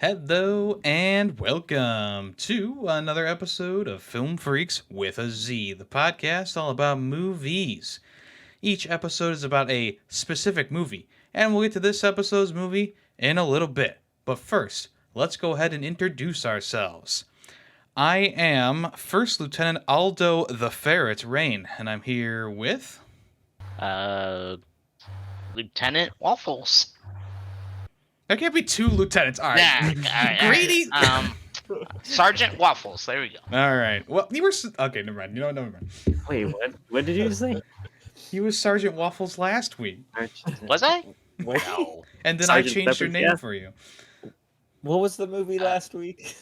Hello and welcome to another episode of Film Freaks with a Z, the podcast all about movies. Each episode is about a specific movie, and we'll get to this episode's movie in a little bit. But first, let's go ahead and introduce ourselves. I am First Lieutenant Aldo the Ferret Rain, and I'm here with... Uh, Lieutenant Waffles. There can't be two lieutenants. All right. Greedy. Sergeant Waffles. There we go. All right. Well, you were... Okay, never mind. Never mind. Wait, what? What did you say? He was Sergeant Waffles last week. Was I? What? No. And then Sergeant I changed your Pepper's name Gas? for you. What was the movie last week?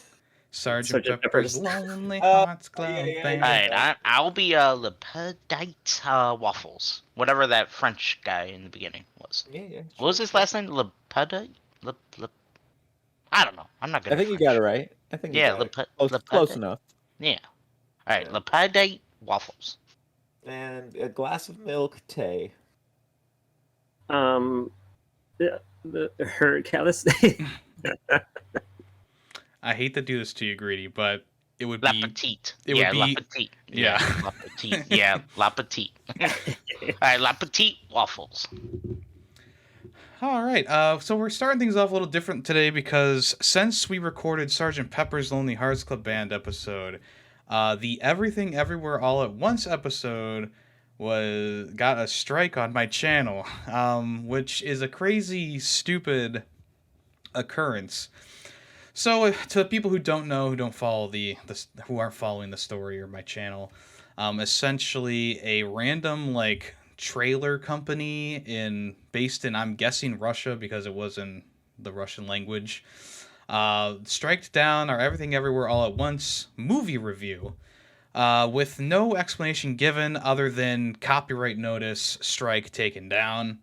Sergeant Sergeant Pepper's Pepper's. Lonely Oh, Hearts Club yeah. Band. Alright, I'll be Lepidite Waffles. Whatever that French guy in the beginning was. Yeah. What was his last name? Lepidite? I don't know. I'm not good I think you got it right. I think you Yeah, got it. Close enough. Yeah. Alright, Lepidite Waffles. And a glass of milk, Tay. Her callus. I hate to do this to you, Greedy, but it would La be... Petite. it would Yeah, La be- Petite. yeah. La Petite. Yeah, La Petite. Alright, La Petite Waffles. All right. So we're starting things off a little different today because since we recorded Sergeant Pepper's Lonely Hearts Club Band episode, the Everything Everywhere All at Once episode got a strike on my channel, which is a crazy, stupid occurrence. So to people who don't know, who don't follow who aren't following the story or my channel, essentially a random trailer company based in, I'm guessing, Russia, because it was in the Russian language, striked down our Everything Everywhere All at Once movie review with no explanation given other than copyright notice, strike taken down.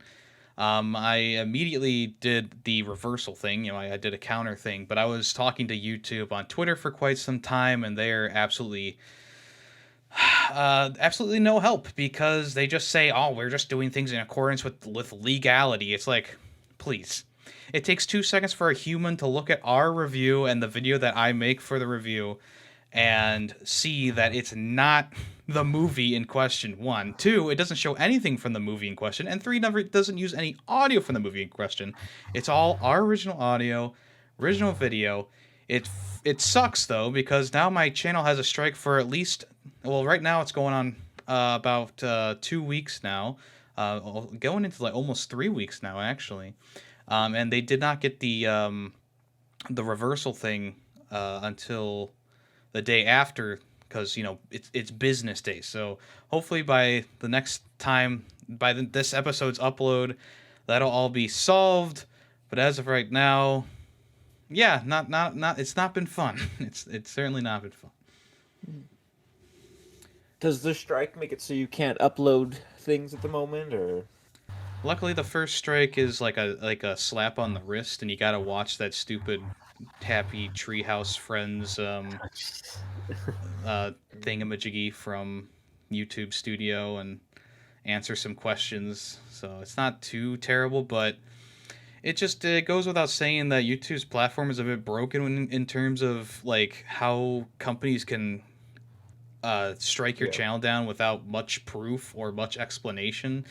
I immediately did the reversal thing. I did a counter thing, but I was talking to YouTube on Twitter for quite some time, and they're absolutely no help because they just say, "Oh, we're just doing things in accordance with legality." It's like, please. It takes 2 seconds for a human to look at our review and the video that I make for the review and see that it's not the movie in question. 1, 2, it doesn't show anything from the movie in question, and 3, it doesn't use any audio from the movie in question. It's all our original audio, original video. It sucks though because now my channel has a strike for at least, well, right now it's going on about 2 weeks now, going into almost 3 weeks now actually, and they did not get the reversal thing until the day after, because it's business day. So hopefully by the next time, this episode's upload, that'll all be solved. But as of right now, yeah, not it's not been fun. It's certainly not been fun. Does the strike make it so you can't upload things at the moment, or? Luckily, the first strike is like a slap on the wrist, and you gotta watch that stupid Happy Treehouse Friends thingamajiggy from YouTube Studio and answer some questions. So it's not too terrible, but it goes without saying that YouTube's platform is a bit broken in terms of how companies can strike your channel down without much proof or much explanation,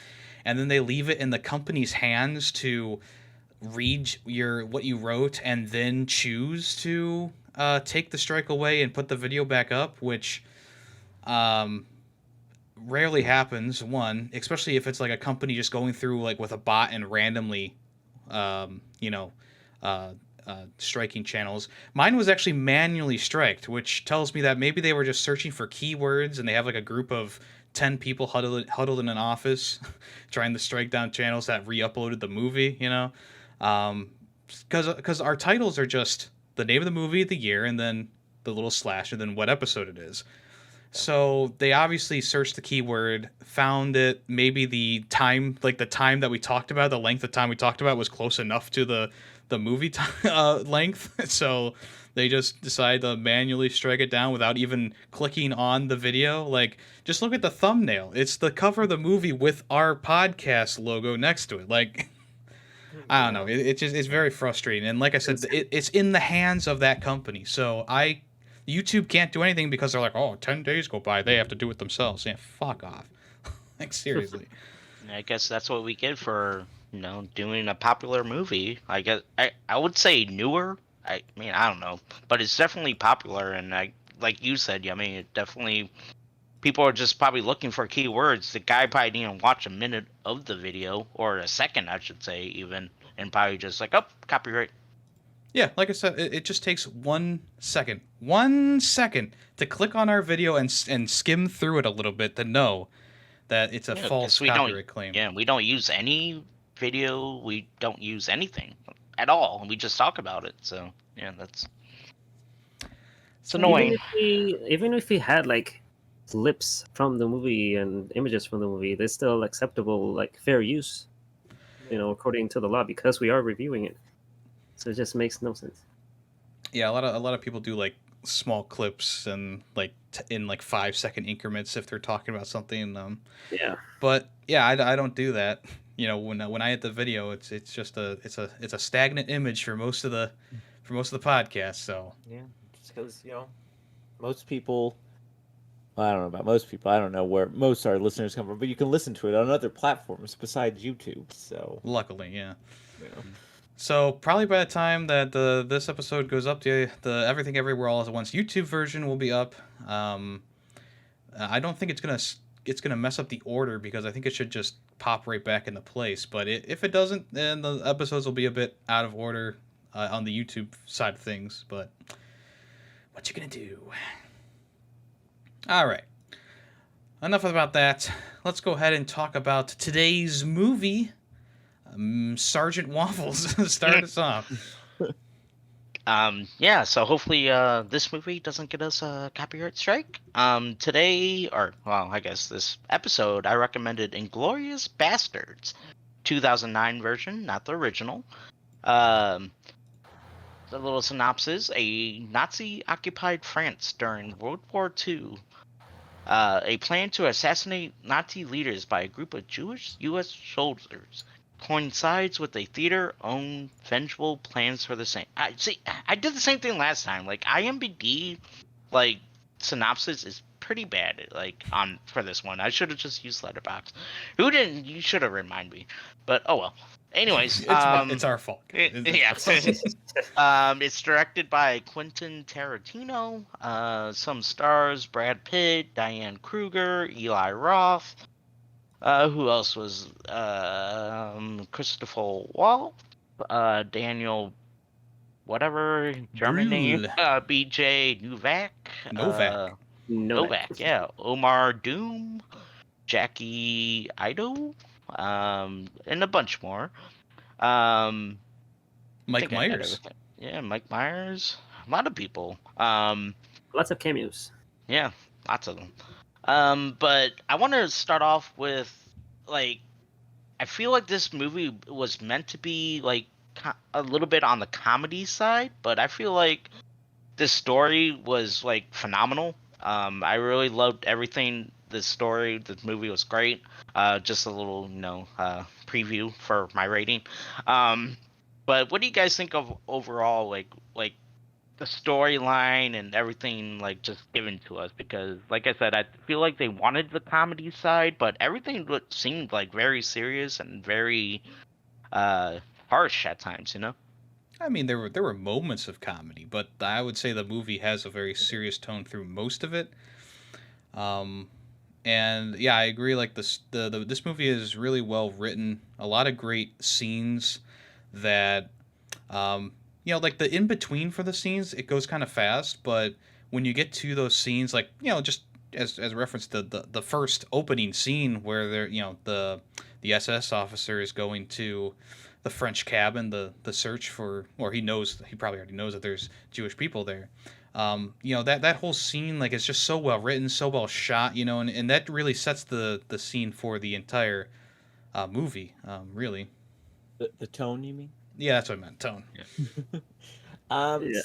and then they leave it in the company's hands to read what you wrote and then choose to take the strike away and put the video back up, which rarely happens. One, especially if it's a company just going through with a bot and randomly striking channels. Mine was actually manually striked, which tells me that maybe they were just searching for keywords and they have a group of 10 people huddled in an office trying to strike down channels that re-uploaded the movie, because our titles are just the name of the movie, the year, and then the little slash, and then what episode it is. So they obviously searched the keyword, found it, maybe the time that we talked about, the length of time we talked about was close enough to the movie length, so they just decided to manually strike it down without even clicking on the video. Just look at the thumbnail. It's the cover of the movie with our podcast logo next to it. I don't know. It's very frustrating, and like I said, it's in the hands of that company. So YouTube can't do anything because they're like, oh, 10 days go by, they have to do it themselves. Yeah, fuck off. Like seriously. I guess that's what we get for doing a popular movie. I guess I would say newer. I mean I don't know, but it's definitely popular, and like you said, I mean it definitely people are just probably looking for keywords. The guy probably didn't even watch a minute of the video, or a second, I should say, even, and probably just like, oh, copyright. Yeah, like I said, it just takes 1 second to click on our video and skim through it a little bit to know that it's a false copyright claim. Yeah, we don't use any video. We don't use anything at all. We just talk about it. So yeah, it's annoying. Even if we had like clips from the movie and images from the movie, they're still acceptable, like fair use, according to the law, because we are reviewing it. So it just makes no sense. Yeah, a lot of people do like small clips and like in like 5-second increments if they're talking about something. Yeah. But yeah, I don't do that. When I hit the video, it's just it's a stagnant image for most of the podcast. So yeah, just because most people. Well, I don't know about most people. I don't know where most of our listeners come from, but you can listen to it on other platforms besides YouTube. So luckily, yeah. So probably by the time that this episode goes up, the Everything Everywhere All at Once YouTube version will be up. I don't think it's gonna mess up the order because I think it should just pop right back into place. But if it doesn't, then the episodes will be a bit out of order on the YouTube side of things. But what you gonna do? All right. Enough about that. Let's go ahead and talk about today's movie. Sergeant Waffles, start us off. Yeah, so hopefully this movie doesn't get us a copyright strike. Today, or well, I guess this episode, I recommended Inglourious Basterds, 2009 version, not the original. The little synopsis: a Nazi-occupied France during World War II. A plan to assassinate Nazi leaders by a group of Jewish U.S. soldiers coincides with a theater-owned vengeful plans for the same. I did the same thing last time. Like IMDb, like synopsis is pretty bad. Like for this one, I should have just used Letterboxd. Who didn't? You should have reminded me. But oh well. Anyways, it's our fault. It's directed by Quentin Tarantino. Some stars: Brad Pitt, Diane Kruger, Eli Roth. Who else was Christopher Waltz, Daniel, whatever German name, B.J. Novak, yeah, Omar Doom, Jackie Ido, and a bunch more. Mike Myers. Yeah, Mike Myers. A lot of people. Lots of cameos. Yeah, lots of them. But I want to start off with, like, I feel like this movie was meant to be, like, a little bit on the comedy side, but I feel like this story was, like, phenomenal. I really loved everything. The story, the movie was great. Just a little, preview for my rating. But what do you guys think of overall, like the storyline and everything, like, just given to us? Because, like I said, I feel like they wanted the comedy side, but everything seemed like very serious and very harsh at times, I mean, there were moments of comedy, but I would say the movie has a very serious tone through most of it. And yeah, I agree. Like this movie is really well written. A lot of great scenes that, like the in between for the scenes, it goes kind of fast. But when you get to those scenes, like just as a reference to the first opening scene where the SS officer is going to the French cabin, the search for, or he probably already knows that there's Jewish people there. That whole scene, like, it's just so well written, so well shot, and that really sets the scene for the entire movie, really. The tone, you mean? Yeah, that's what I meant, tone. Yeah.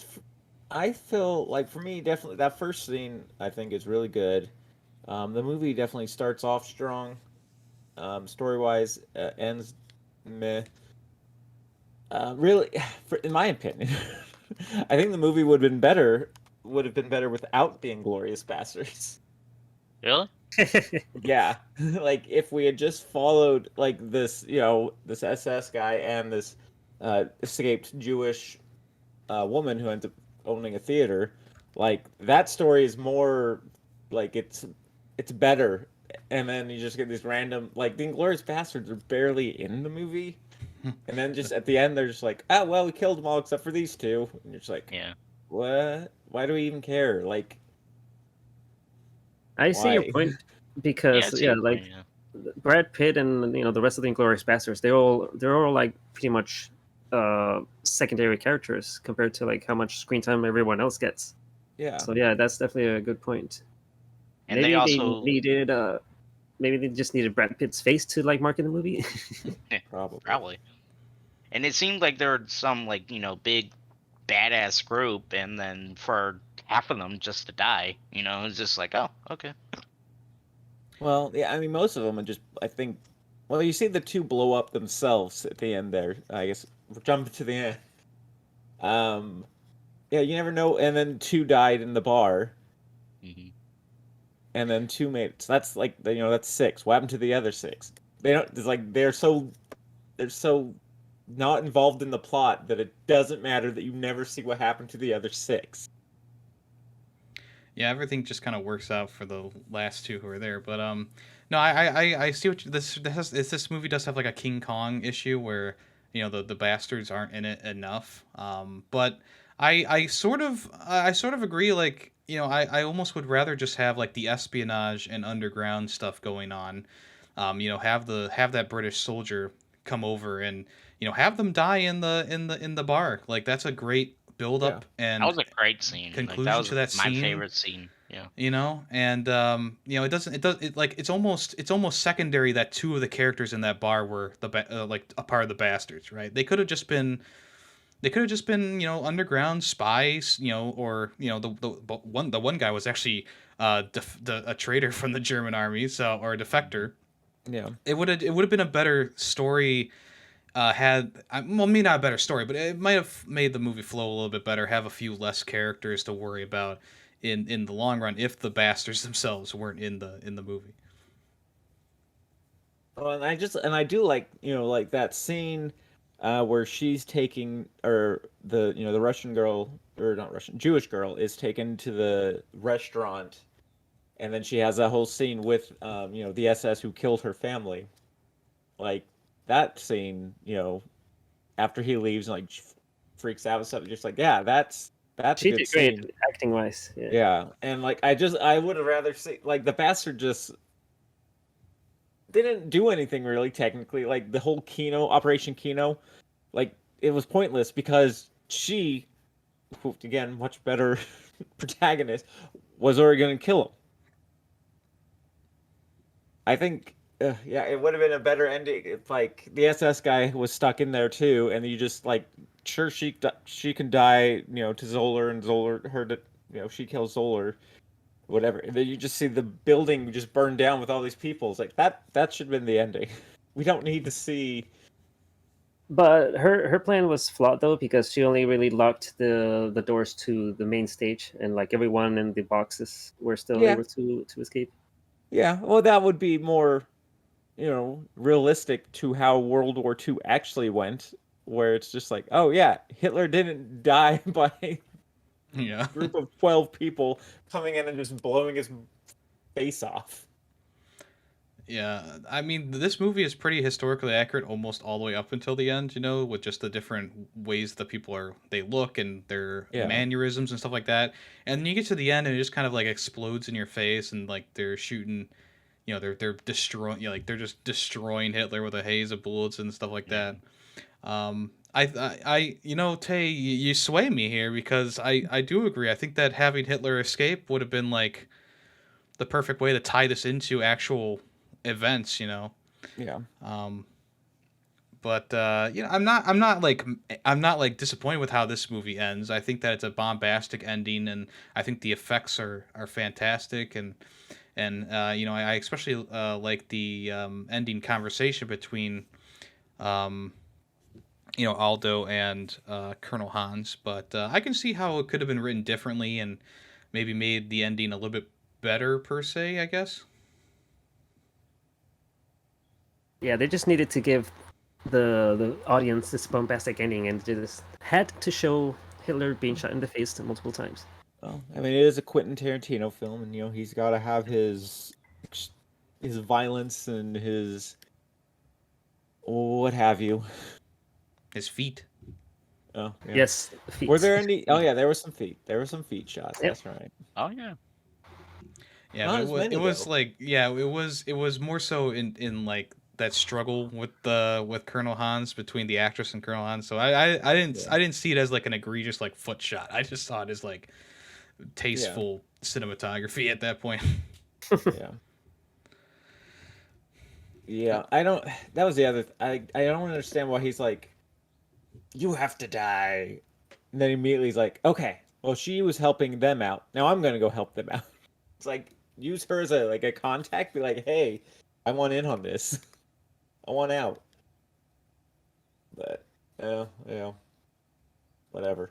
I feel like, for me, definitely that first scene I think is really good. The movie definitely starts off strong. Story-wise, ends meh. Really, in my opinion, I think the movie would have been better without the Inglourious Basterds. Really? Yeah, like if we had just followed like this, this SS guy and this escaped Jewish woman who ends up owning a theater, like that story is more like it's better. And then you just get these random like the Inglourious Basterds are barely in the movie, and then just at the end they're just like, oh well, we killed them all except for these two, and you're just like, Yeah. what? Why do we even care? Like, I see your why? point Yeah, because it's yeah, a good like point, yeah. Brad Pitt and the rest of the Inglourious Basterds, they're all like pretty much secondary characters compared to like how much screen time everyone else gets. Yeah. So yeah, that's definitely a good point. And they also Maybe they just needed Brad Pitt's face to like market the movie. Probably. And it seemed like there were some like, big badass group, and then for half of them just to die, it's just like, oh, okay. Well, yeah, I mean, most of them are just, I think, well, you see the two blow up themselves at the end there. I guess we're jumping to the end. Yeah, you never know. And then two died in the bar, Hmm. and then two mates. That's like, that's six. What happened to the other six? They don't. It's like they're so not involved in the plot that it doesn't matter that you never see what happened to the other six. Yeah, everything just kind of works out for the last two who are there. But no, I see what this movie does have like a King Kong issue where the bastards aren't in it enough. But I sort of agree. Like I almost would rather just have like the espionage and underground stuff going on. Have that British soldier come over and have them die in the bar. Like that's a great build up and That was a great scene. Like, conclusion that was to that my scene. favorite scene. Yeah. And it's almost secondary that two of the characters in that bar were like a part of the bastards, right? They could have just been underground spies, or the one guy was actually a traitor from the German army, or a defector. Yeah. It would have been a better story. Maybe not a better story, but it might have made the movie flow a little bit better. Have a few less characters to worry about in the long run if the bastards themselves weren't in the movie. Oh, and I do like like that scene where she's taking or the Russian girl or not Russian Jewish girl is taken to the restaurant, and then she has that whole scene with the SS who killed her family. Like that scene, after he leaves and like freaks out and stuff, just like yeah, that's a She good did great scene. acting wise. Yeah. Yeah, and like I would have rather see like the bastard just didn't do anything really technically. Like the whole Operation Kino, like it was pointless because she, who, again, much better protagonist, was already going to kill him. I think, yeah, it would have been a better ending if like the SS guy was stuck in there too, and you just like, sure she can die, to Zoller, and Zoller her to, she kills Zoller, whatever. And then you just see the building just burn down with all these people. It's like that should have been the ending. We don't need to see. But her plan was flawed though because she only really locked the doors to the main stage, and like everyone in the boxes were still Yeah. able to escape. Yeah, well, that would be more, realistic to how World War II actually went, where it's just like, oh yeah, Hitler didn't die by a Yeah. group of 12 people coming in and just blowing his face off. Yeah, I mean, this movie is pretty historically accurate almost all the way up until the end, with just the different ways that they look and their Yeah. mannerisms and stuff like that. And then you get to the end and it just kind of like explodes in your face and like they're shooting, they're destroying, like they're just destroying Hitler with a haze of bullets and stuff like that. Tay, you sway me here because I do agree. I think that having Hitler escape would have been like the perfect way to tie this into actual events, Yeah. But I'm not like disappointed with how this movie ends. I think that it's a bombastic ending, and I think the effects are fantastic, and I especially like the ending conversation between Aldo and Colonel Hans, but I can see how it could have been written differently and maybe made the ending a little bit better per se, I guess. Yeah, they just needed to give the audience this bombastic ending, and they just had to show Hitler being shot in the face multiple times. Well, I mean, it is a Quentin Tarantino film, and he's got to have his violence and his what have you. His feet. Oh, yeah. Yes, feet. Were there any? Oh yeah, there were some feet. There were some feet shots. Yep. That's right. Oh yeah. Yeah, Not but as many, it was though. like it was more so in like that struggle with Colonel Hans between the actress and Colonel Hans. So I didn't see it as like an egregious like foot shot. I just saw it as like tasteful cinematography at that point. Yeah. Yeah, I don't. That was the other. I don't understand why he's like, you have to die, and then immediately he's like, okay, well she was helping them out. Now I'm gonna go help them out. It's like use her as a contact. Be like, hey, I want in on this. I want out. But yeah, whatever.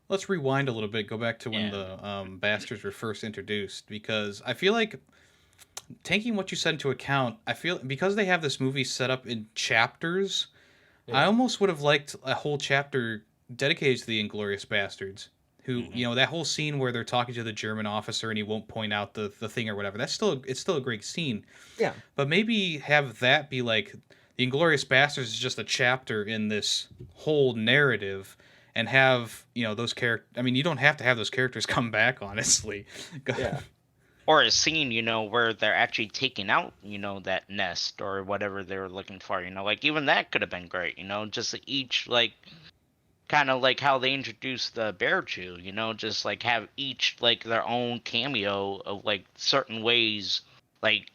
Let's rewind a little bit, go back to when Yeah. the bastards were first introduced, because I feel like taking what you said into account, I feel because they have this movie set up in chapters, I Yeah. almost would have liked a whole chapter dedicated to the Inglorious Bastards. Who, Mhm. that whole scene where they're talking to the German officer and he won't point out the thing or whatever. It's still a great scene. Yeah. But maybe have that be like the Inglorious Bastards is just a chapter in this whole narrative, and have those characters. I mean, you don't have to have those characters come back, honestly. Yeah. Or a scene, where they're actually taking out, that nest or whatever they were looking for. Like even that could have been great. Just each like kind of like how they introduced the bear Jew. Just like have each like their own cameo of like certain ways, like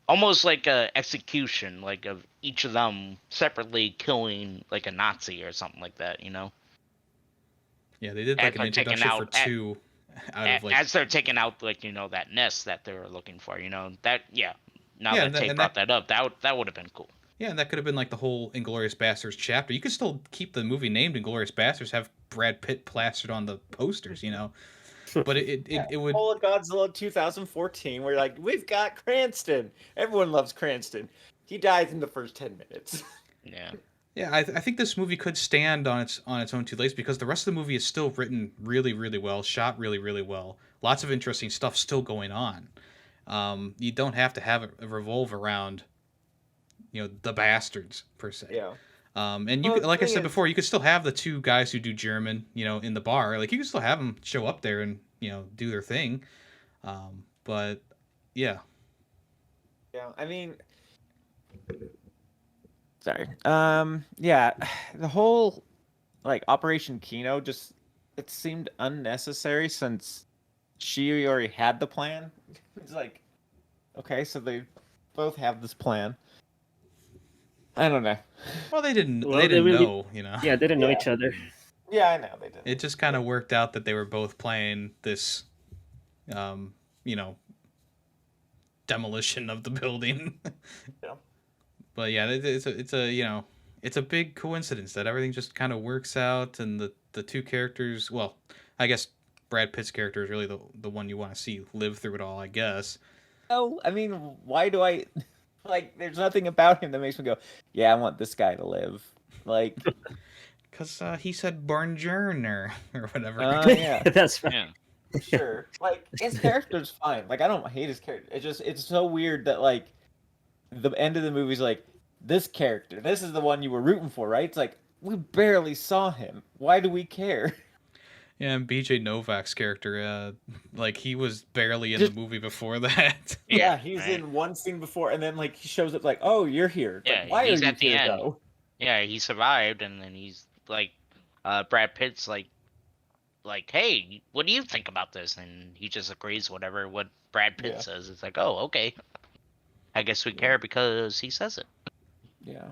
almost like a execution, like of each of them separately killing like a Nazi or something like that. Yeah, they did As like an they're taking introduction for out two out of like as they're taking out like that nest that they were looking for. That yeah. Now yeah, that Tate and brought that up, that would have been cool. yeah, and that could have been like the whole Inglorious Bastards chapter. You could still keep the movie named Inglorious Bastards, have Brad Pitt plastered on the posters, but it would. Whole of Godzilla 2014, where like we've got Cranston. Everyone loves Cranston. He dies in the first 10 minutes. Yeah. Yeah, I think this movie could stand on its own two legs, because the rest of the movie is still written really, really well, shot really, really well. Lots of interesting stuff still going on. You don't have to have it revolve around, the bastards per se. Yeah. And you Well, could, the like I thing said is- before, you could still have the two guys who do German, in the bar. Like you could still have them show up there and do their thing. But yeah, Yeah, I mean, sorry. Yeah, the whole like Operation Kino just it seemed unnecessary since she already had the plan. It's like, okay, so they both have this plan. I don't know. well they didn't Well, they they didn't really- know, Yeah, they didn't know Yeah. each other. Yeah, I know they did. It just kind of worked out that they were both playing this, um, demolition of the building. Yeah. But yeah, it's a big coincidence that everything just kind of works out, and the two characters. Well, I guess Brad Pitt's character is really the one you want to see live through it all, I guess. Oh, I mean, why do I like? There's nothing about him that makes me go, "Yeah, I want this guy to live." Like, Because he said Barnjourner or whatever. yeah. That's right. Yeah. Sure. Like his character's fine. Like I don't hate his character. It's so weird that like the end of the movie's like this character. This is the one you were rooting for, right? It's like we barely saw him. Why do we care? Yeah, and BJ Novak's character, like he was barely in Just- the movie before that. Yeah, he's right. in one scene before, and then like he shows up like, "Oh, you're here." It's Yeah, like, why he's are you at the here end. though? Yeah, he survived, and then he's like, Brad Pitt's like, hey, what do you think about this? And he just agrees whatever what Brad Pitt Yeah. says. It's like, oh, okay. I guess we care because he says it. Yeah,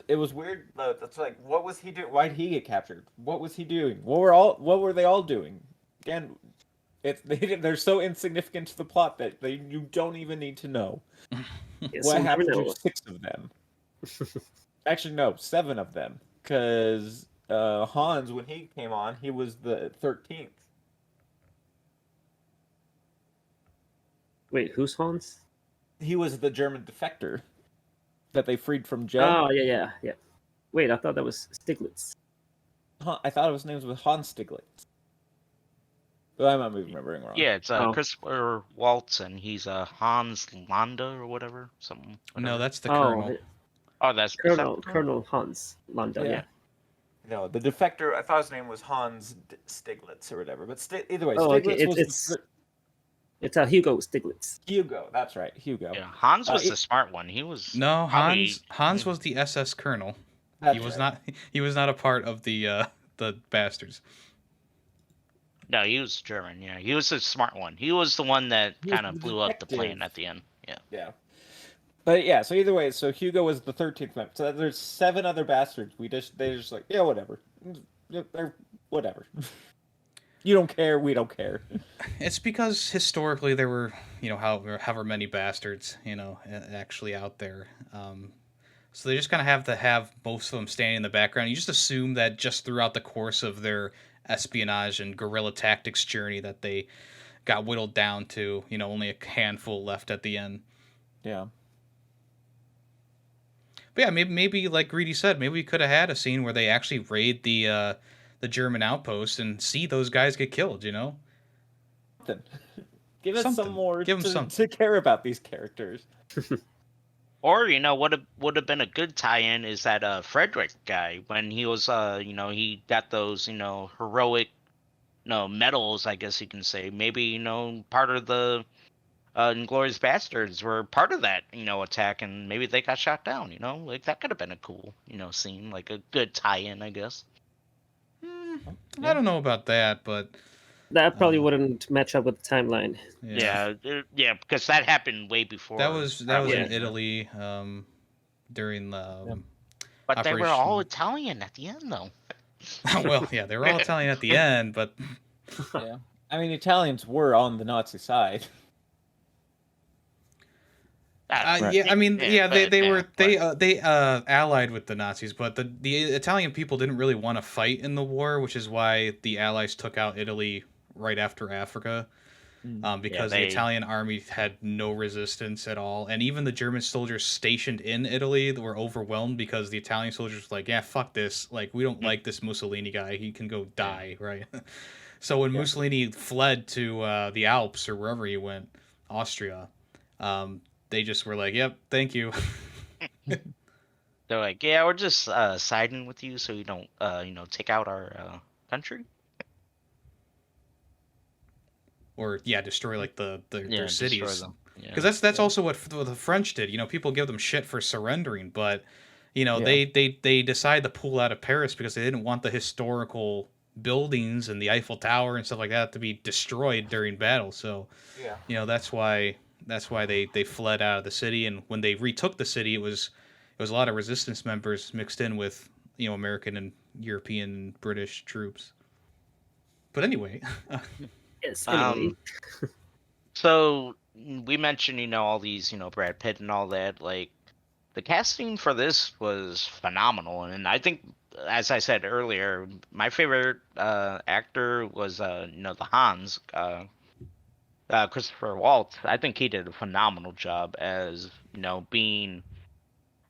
it was weird. That's like, what was he doing? Why did he get captured? What was he doing? What were they all doing? Again, they're so insignificant to the plot that you don't even need to know. Yeah, What so you never happened to know. 6 of them? Actually, no, 7 of them. Because Hans, when he came on, he was the 13th. Wait, who's Hans? He was the German defector that they freed from jail. Oh yeah. Wait, I thought that was Stiglitz. I thought his name was Hans Stiglitz. But I might be remembering wrong. Yeah, it's Oh. Christopher Waltz, and he's Hans Landa or whatever. Something. No, whatever. that's the Oh, Colonel. Oh, that's Colonel Hans Landa. Yeah. No, the defector. I thought his name was Hans Stiglitz or whatever. But either way, Oh, Stiglitz okay. was It's Hugo Stiglitz. Hugo. That's right, Hugo. Yeah, Hans was the smart one. He was No, probably- Hans was the SS Colonel. That's He was right. not a part of the Bastards. No, he was German. Yeah, he was the smart one. He was the one that He was kind of the blew up the plane detective. at the end. Yeah. Yeah. But yeah, so either way, so Hugo was the 13th member. So there's 7 other bastards. They're just like, yeah, whatever. They're whatever. You don't care, we don't care. It's because historically there were, however many bastards, actually out there. So they just kind of have to have most of them standing in the background. You just assume that just throughout the course of their espionage and guerrilla tactics journey that they got whittled down to, only a handful left at the end. Yeah. But yeah, maybe like Greedy said, maybe we could have had a scene where they actually raid the German outpost and see those guys get killed. Something. Give us Something. some more Give 'em to something. care about these characters. Or what would have been a good tie-in is that Frederick guy when he was he got those heroic medals, I guess you can say. Maybe part of the Inglourious Basterds were part of that attack, and maybe they got shot down. Like that could have been a cool scene, like a good tie-in, I guess. I don't know about that, but That probably wouldn't match up with the timeline. yeah. Yeah, because that happened way before. That was in Yeah. Italy during the. But they were all Operation- Italian at the end, though. Well, yeah, they were all Italian at the end, but Yeah. I mean, Italians were on the Nazi side. yeah, I mean, yeah, they but- allied with the Nazis, but the Italian people didn't really want to fight in the war, which is why the Allies took out Italy right after Africa, because the they- Italian army had no resistance at all, and even the German soldiers stationed in Italy were overwhelmed because the Italian soldiers were like, yeah, fuck this, like we don't like this Mussolini guy, he can go die, right? So when Mussolini fled to the Alps or wherever he went, Austria, they just were like, yep, thank you. They're like, yeah, we're just siding with you so you don't, take out our country. Or yeah, destroy like their Destroy cities. them. Yeah. Because that's also what the French did. People give them shit for surrendering, but Yeah. they decide to pull out of Paris because they didn't want the historical buildings and the Eiffel Tower and stuff like that to be destroyed during battle. So Yeah. that's why they fled out of the city. And when they retook the city, it was a lot of resistance members mixed in with American and European and British troops. But anyway, Yes. Anyway. So we mentioned, all these, Brad Pitt and all that. Like, the casting for this was phenomenal, and I think, as I said earlier, my favorite actor was, the Hans, Christopher Waltz. I think he did a phenomenal job as, being,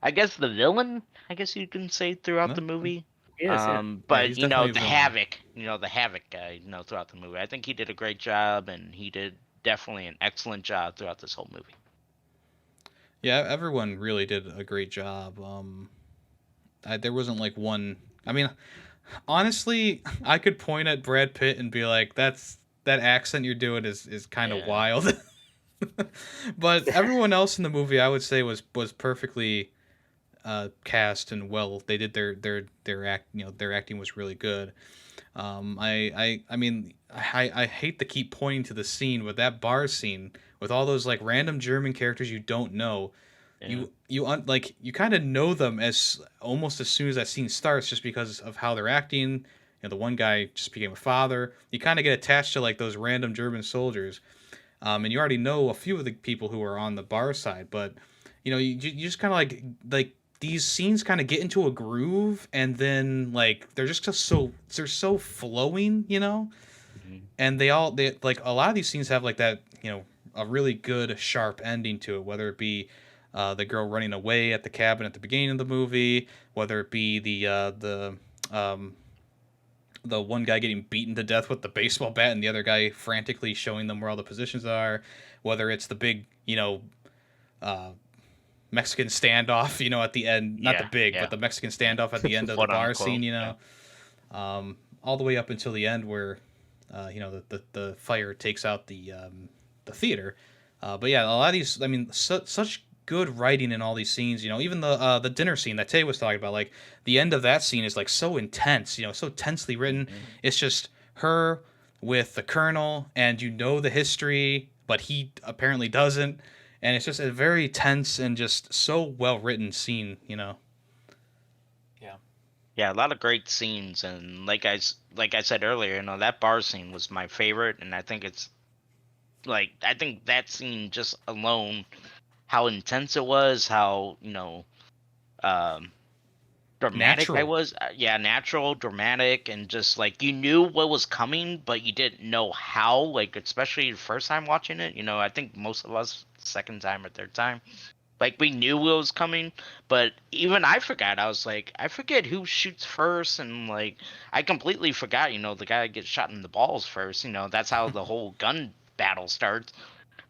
I guess, the villain. I guess you can say throughout the movie. Yes. Yeah. But he's definitely a the villain. the Havoc guy, throughout the movie. I think he did a great job, and he did definitely an excellent job throughout this whole movie. yeah, everyone really did a great job. There wasn't like one. I mean, honestly, I could point at Brad Pitt and be like, that accent you're doing is kind of Yeah. wild. But everyone else in the movie, I would say, was perfectly cast and well. They did their act. Their acting was really good. I mean, I hate to keep pointing to the scene, but that bar scene with all those like random German characters you don't know, you kind of know them as almost as soon as that scene starts, just because of how they're acting. The one guy just became a father. You kind of get attached to like those random German soldiers, and you already know a few of the people who are on the bar side, but you just kind of like these scenes kind of get into a groove, and then like they're so flowing, you know. Mhm. And they like a lot of these scenes have like that, you know, a really good sharp ending to it, whether it be the girl running away at the cabin at the beginning of the movie, whether it be um, the one guy getting beaten to death with the baseball bat and the other guy frantically showing them where all the positions are, whether it's the big, you know, uh, Mexican standoff, you know, at the end, not the Yeah, big, but yeah, the Mexican standoff at the end of the quote bar unquote. scene, you Yeah. know, all the way up until the end where, you know, the fire takes out the theater. But yeah, a lot of these, I mean, such good writing in all these scenes. You know, even the dinner scene that Tay was talking about, like the end of that scene is like so intense. You know, so tensely written. Mhm. It's just her with the colonel, and you know the history, but he apparently doesn't. And it's just a very tense and just so well written scene. You know. Yeah, a lot of great scenes, and like I said earlier, that bar scene was my favorite, and I think it's like I think that scene just alone, how intense it was, how um, dramatic I Natural. was. Yeah, natural, dramatic, and just like you knew what was coming, but you didn't know how. Like especially the first time watching it, I think most of us second time or third time, like we knew what was coming, but even I forgot. I was like, I forget who shoots first, and like I completely forgot. The guy gets shot in the balls first. That's how the whole gun battle starts.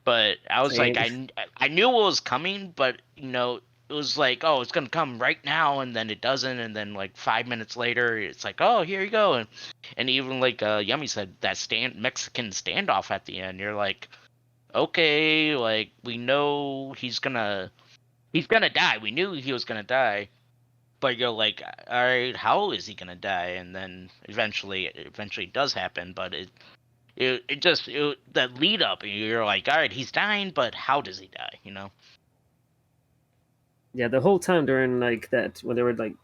But I was like, Same. I knew what was coming, but it was like, oh, it's gonna come right now, and then it doesn't, and then like 5 minutes later, it's like, oh, here you go, and even like Yummy said, that Mexican standoff at the end, you're like, okay, like we know he's gonna die. We knew he was gonna die, but you're like, all right, how is he gonna die? And then it eventually does happen, but that lead up, you're like, all right, he's dying, but how does he die? Yeah, the whole time during like that when they were like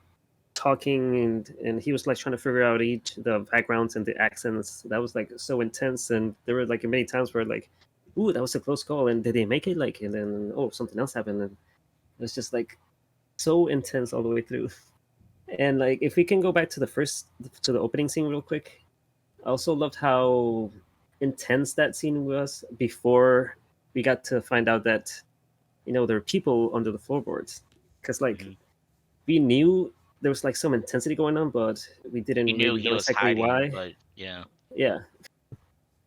talking and he was like trying to figure out each the backgrounds and the accents, that was like so intense. And there were like many times where like, ooh, that was a close call, and did they make it? Like, and then oh, something else happened, and it was just like so intense all the way through. And like, if we can go back to the opening scene real quick, I also loved how intense that scene was before we got to find out that there are people under the floorboards, because like Hmm. we knew there was like some intensity going on, but we You didn't knew really he know was exactly hiding, why. but yeah. Yeah,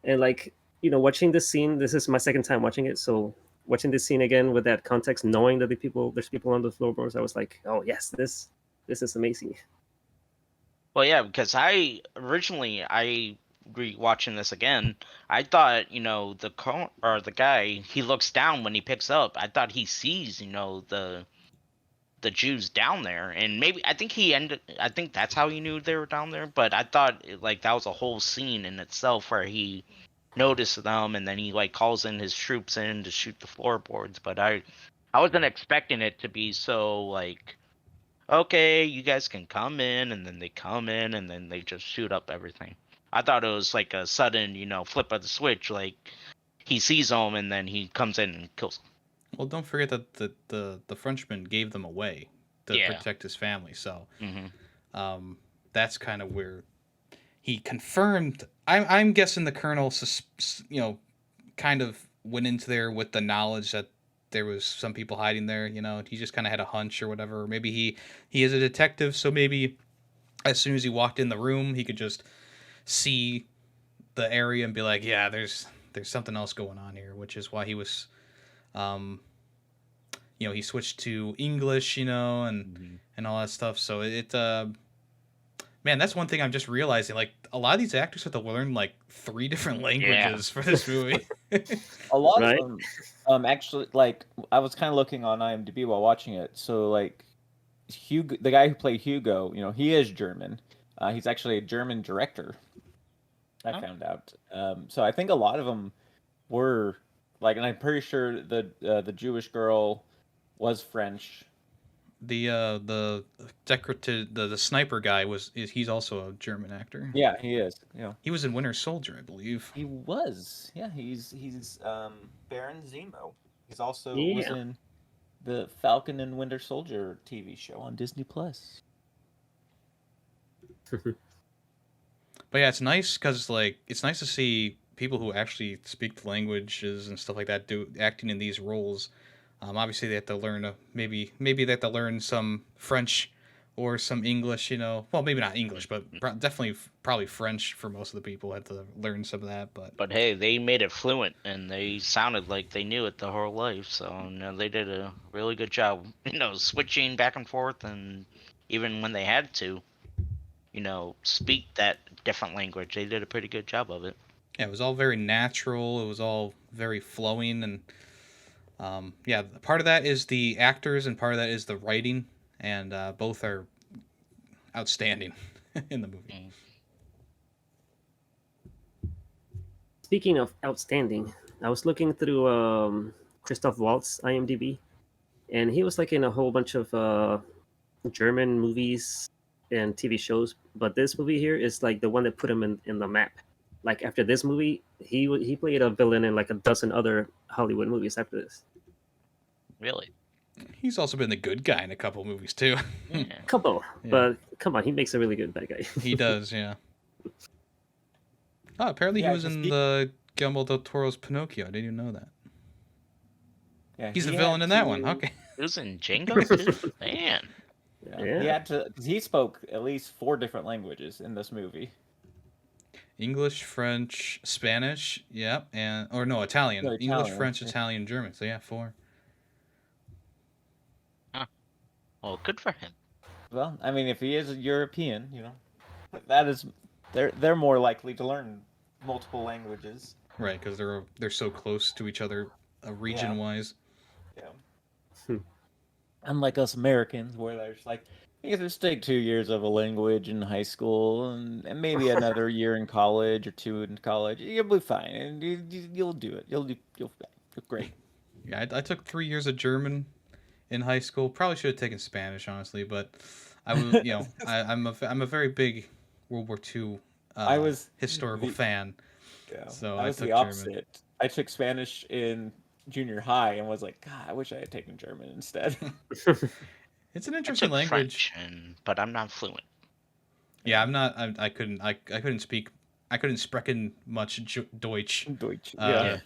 and like watching this scene, this is my second time watching it, so watching this scene again with that context, knowing that there's people on the floorboards, I was like, oh yes, this is amazing. Well, yeah, because I re-watching this again, I thought, the guy, he looks down when he picks up. I thought he sees, the Jews down there, and maybe I think that's how he knew they were down there. But I thought like that was a whole scene in itself where he noticed them, and then he like calls in his troops in to shoot the floorboards. But I wasn't expecting it to be so like, okay, you guys can come in, and then they come in, and then they just shoot up everything. I thought it was like a sudden, flip of the switch, like he sees them and then he comes in and kills them. Well, don't forget that the Frenchman gave them away to Yeah. protect his family. So Hmm. um, that's kind of where he confirmed. I'm guessing the colonel, you know, kind of went into there with the knowledge that there was some people hiding there. You know, he just kind of had a hunch or whatever. Or maybe he is a detective, so maybe as soon as he walked in the room, he could just see the area and be like, yeah, there's something else going on here, which is why he was um, you know, he switched to English, you know, Hmm. and all that stuff. So man, that's one thing I'm just realizing. Like a lot of these actors have to learn like 3 different Yeah. languages for this movie. A lot of Right. them, actually, like I was kind of looking on IMDb while watching it. So like Hugo, the guy who played Hugo, he is German. He's actually a German director. I Huh? found out. So I think a lot of them were like, and I'm pretty sure the Jewish girl was French. The decorative the sniper guy he's also a German actor. Yeah, he is. He was in Winter Soldier, I believe. He was. Yeah, he's Baron Zemo. He's also was Yeah. in the Falcon and Winter Soldier TV show on Disney Plus. But yeah, it's nice because like it's nice to see people who actually speak the languages and stuff like that do acting in these roles. Obviously, they have to learn maybe they have to learn some French or some English. Well, maybe not English, but definitely probably French for most of the people had to learn some of that. But hey, they made it fluent, and they sounded like they knew it the whole life. So they did a really good job. Switching back and forth, and even when they had to, speak that different language, they did a pretty good job of it. Yeah, it was all very natural. It was all very flowing, and yeah, part of that is the actors, and part of that is the writing, and both are outstanding in the movie. Speaking of outstanding, I was looking through Christoph Waltz IMDb, and he was like in a whole bunch of German movies and TV shows. But this movie here is like the one that put him in the map. Like after this movie, he played a villain in like a dozen other Hollywood movies after this. Really? He's also been the good guy in a couple movies too. Yeah. Couple, Yeah. but come on, he makes a really good bad guy. He does, yeah. Oh, apparently Yeah, he was 'cause in he- the Guillermo del Toro's Pinocchio. I didn't even know that. Yeah, He's the he villain had in that to- one. Okay. It was in Django too. Man. Yeah. Yeah. He had to. 'Cause he spoke at least 4 different languages in this movie. English, French, Spanish, yep, Italian. No, English, Italian, French, yeah. Italian, German. So yeah, 4. Well, good for him. Well, I mean, if he is a European, that is, they're more likely to learn multiple languages. Right, because they're so close to each other, region wise. Yeah. Unlike us Americans, where there's like, you can just take 2 years of a language in high school and maybe another year in college or 2 in college. You'll be fine, and you'll do it. You'll do great. Yeah, I took 3 years of German in high school. Probably should have taken Spanish, honestly, but I was, I'm a very big World War II I was historical the- fan. Yeah. So I I was took the German. opposite. I took Spanish in junior high and was like, God, I wish I had taken German instead. It's an I interesting took language. French, but I'm not fluent. Yeah, I'm not. I couldn't speak. I couldn't sprechen much Deutsch Deutsch.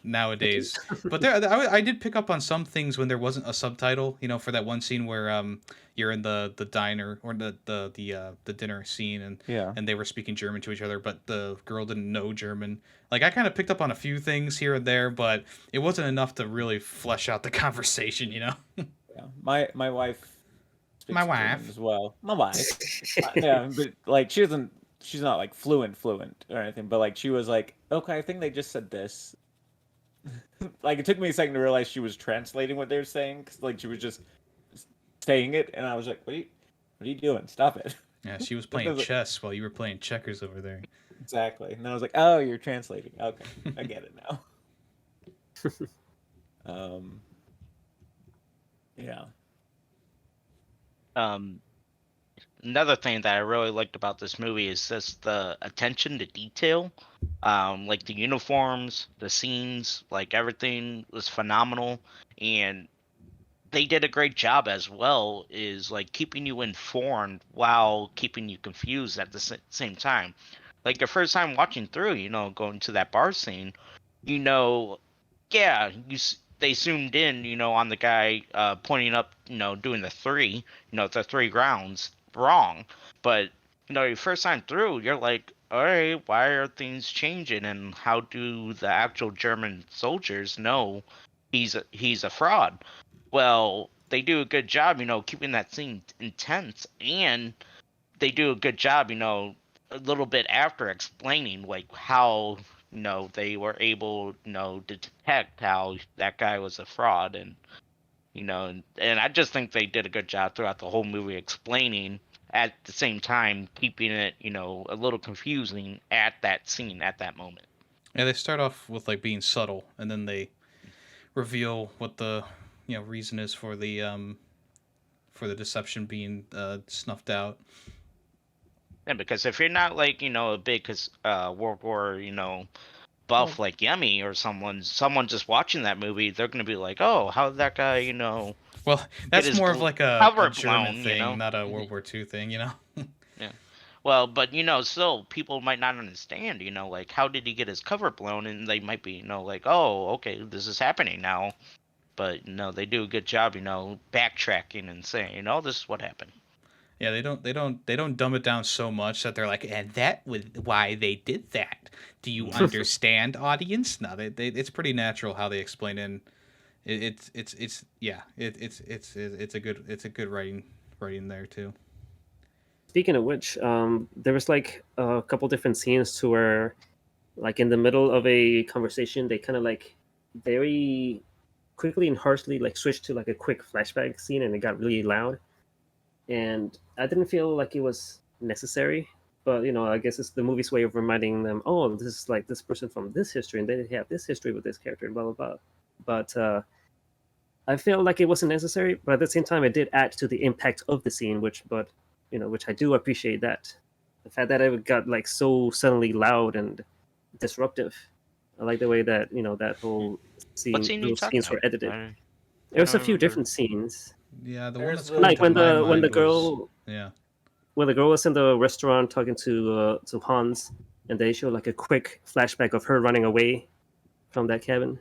nowadays. But I did pick up on some things when there wasn't a subtitle. For that one scene where you're in the diner or the dinner scene Yeah. and they were speaking German to each other, but the girl didn't know German. Like I kind of picked up on a few things here and there, but it wasn't enough to really flesh out the conversation. Yeah. My wife. Speaks My German wife. as well. My wife. Yeah, but like she's not like fluent or anything, but like she was like, okay, I think they just said this. Like it took me a second to realize she was translating what they were saying, because like she was just saying it, and I was like, what are you doing? Stop it. Yeah, she was playing chess while you were playing checkers over there. Exactly. And then I was like, oh, you're translating. Okay, I get it now. Yeah. Another thing that I really liked about this movie is just the attention to detail. Like the uniforms, the scenes, like everything was phenomenal, and they did a great job as well. Is like keeping you informed while keeping you confused at the same time. Like your first time watching through, going to that bar scene, yeah, they zoomed in, on the guy pointing up, doing the 3, the 3 rounds wrong. But, your first time through, you're like, all right, why are things changing? And how do the actual German soldiers know he's a fraud? Well, they do a good job, keeping that scene intense. And they do a good job, a little bit after explaining, like, how they were able, to detect how that guy was a fraud, and and I just think they did a good job throughout the whole movie explaining, at the same time keeping it, a little confusing at that scene, at that moment. Yeah, they start off with like being subtle, and then they reveal what the reason is for the deception being snuffed out. Yeah, because if you're not like a big World War buff like Yemmy or someone just watching that movie, they're gonna be like, oh, how did that guy Well, that's his more of like cover a German blown, thing, not a World War II thing, you know? Yeah. Well, but still people might not understand, like how did he get his cover blown? And they might be, like, oh, okay, this is happening now. But they do a good job, backtracking and saying, this is what happened. Yeah, they don't dumb it down so much that they're like, and that was why they did that. Do you understand, audience? No, it's pretty natural how they explain it. And it's yeah, it's a good writing there too. Speaking of which, there was like a couple different scenes to where, like in the middle of a conversation, they kind of like very quickly and harshly like switched to like a quick flashback scene, and it got really loud. And I didn't feel like it was necessary, but I guess it's the movie's way of reminding them, oh, this is like this person from this history, and they have this history with this character, and blah blah blah. But I felt like it wasn't necessary, but at the same time, it did add to the impact of the scene, which I do appreciate that. The fact that it got like so suddenly loud and disruptive. I like the way that that whole scene, What scene are you those talking scenes were about? edited. There's a few different scenes. Yeah, the one There's that's the- coming Like to when my the mind was- girl yeah. when the girl was in the restaurant talking to Hans, and they show like a quick flashback of her running away from that cabin.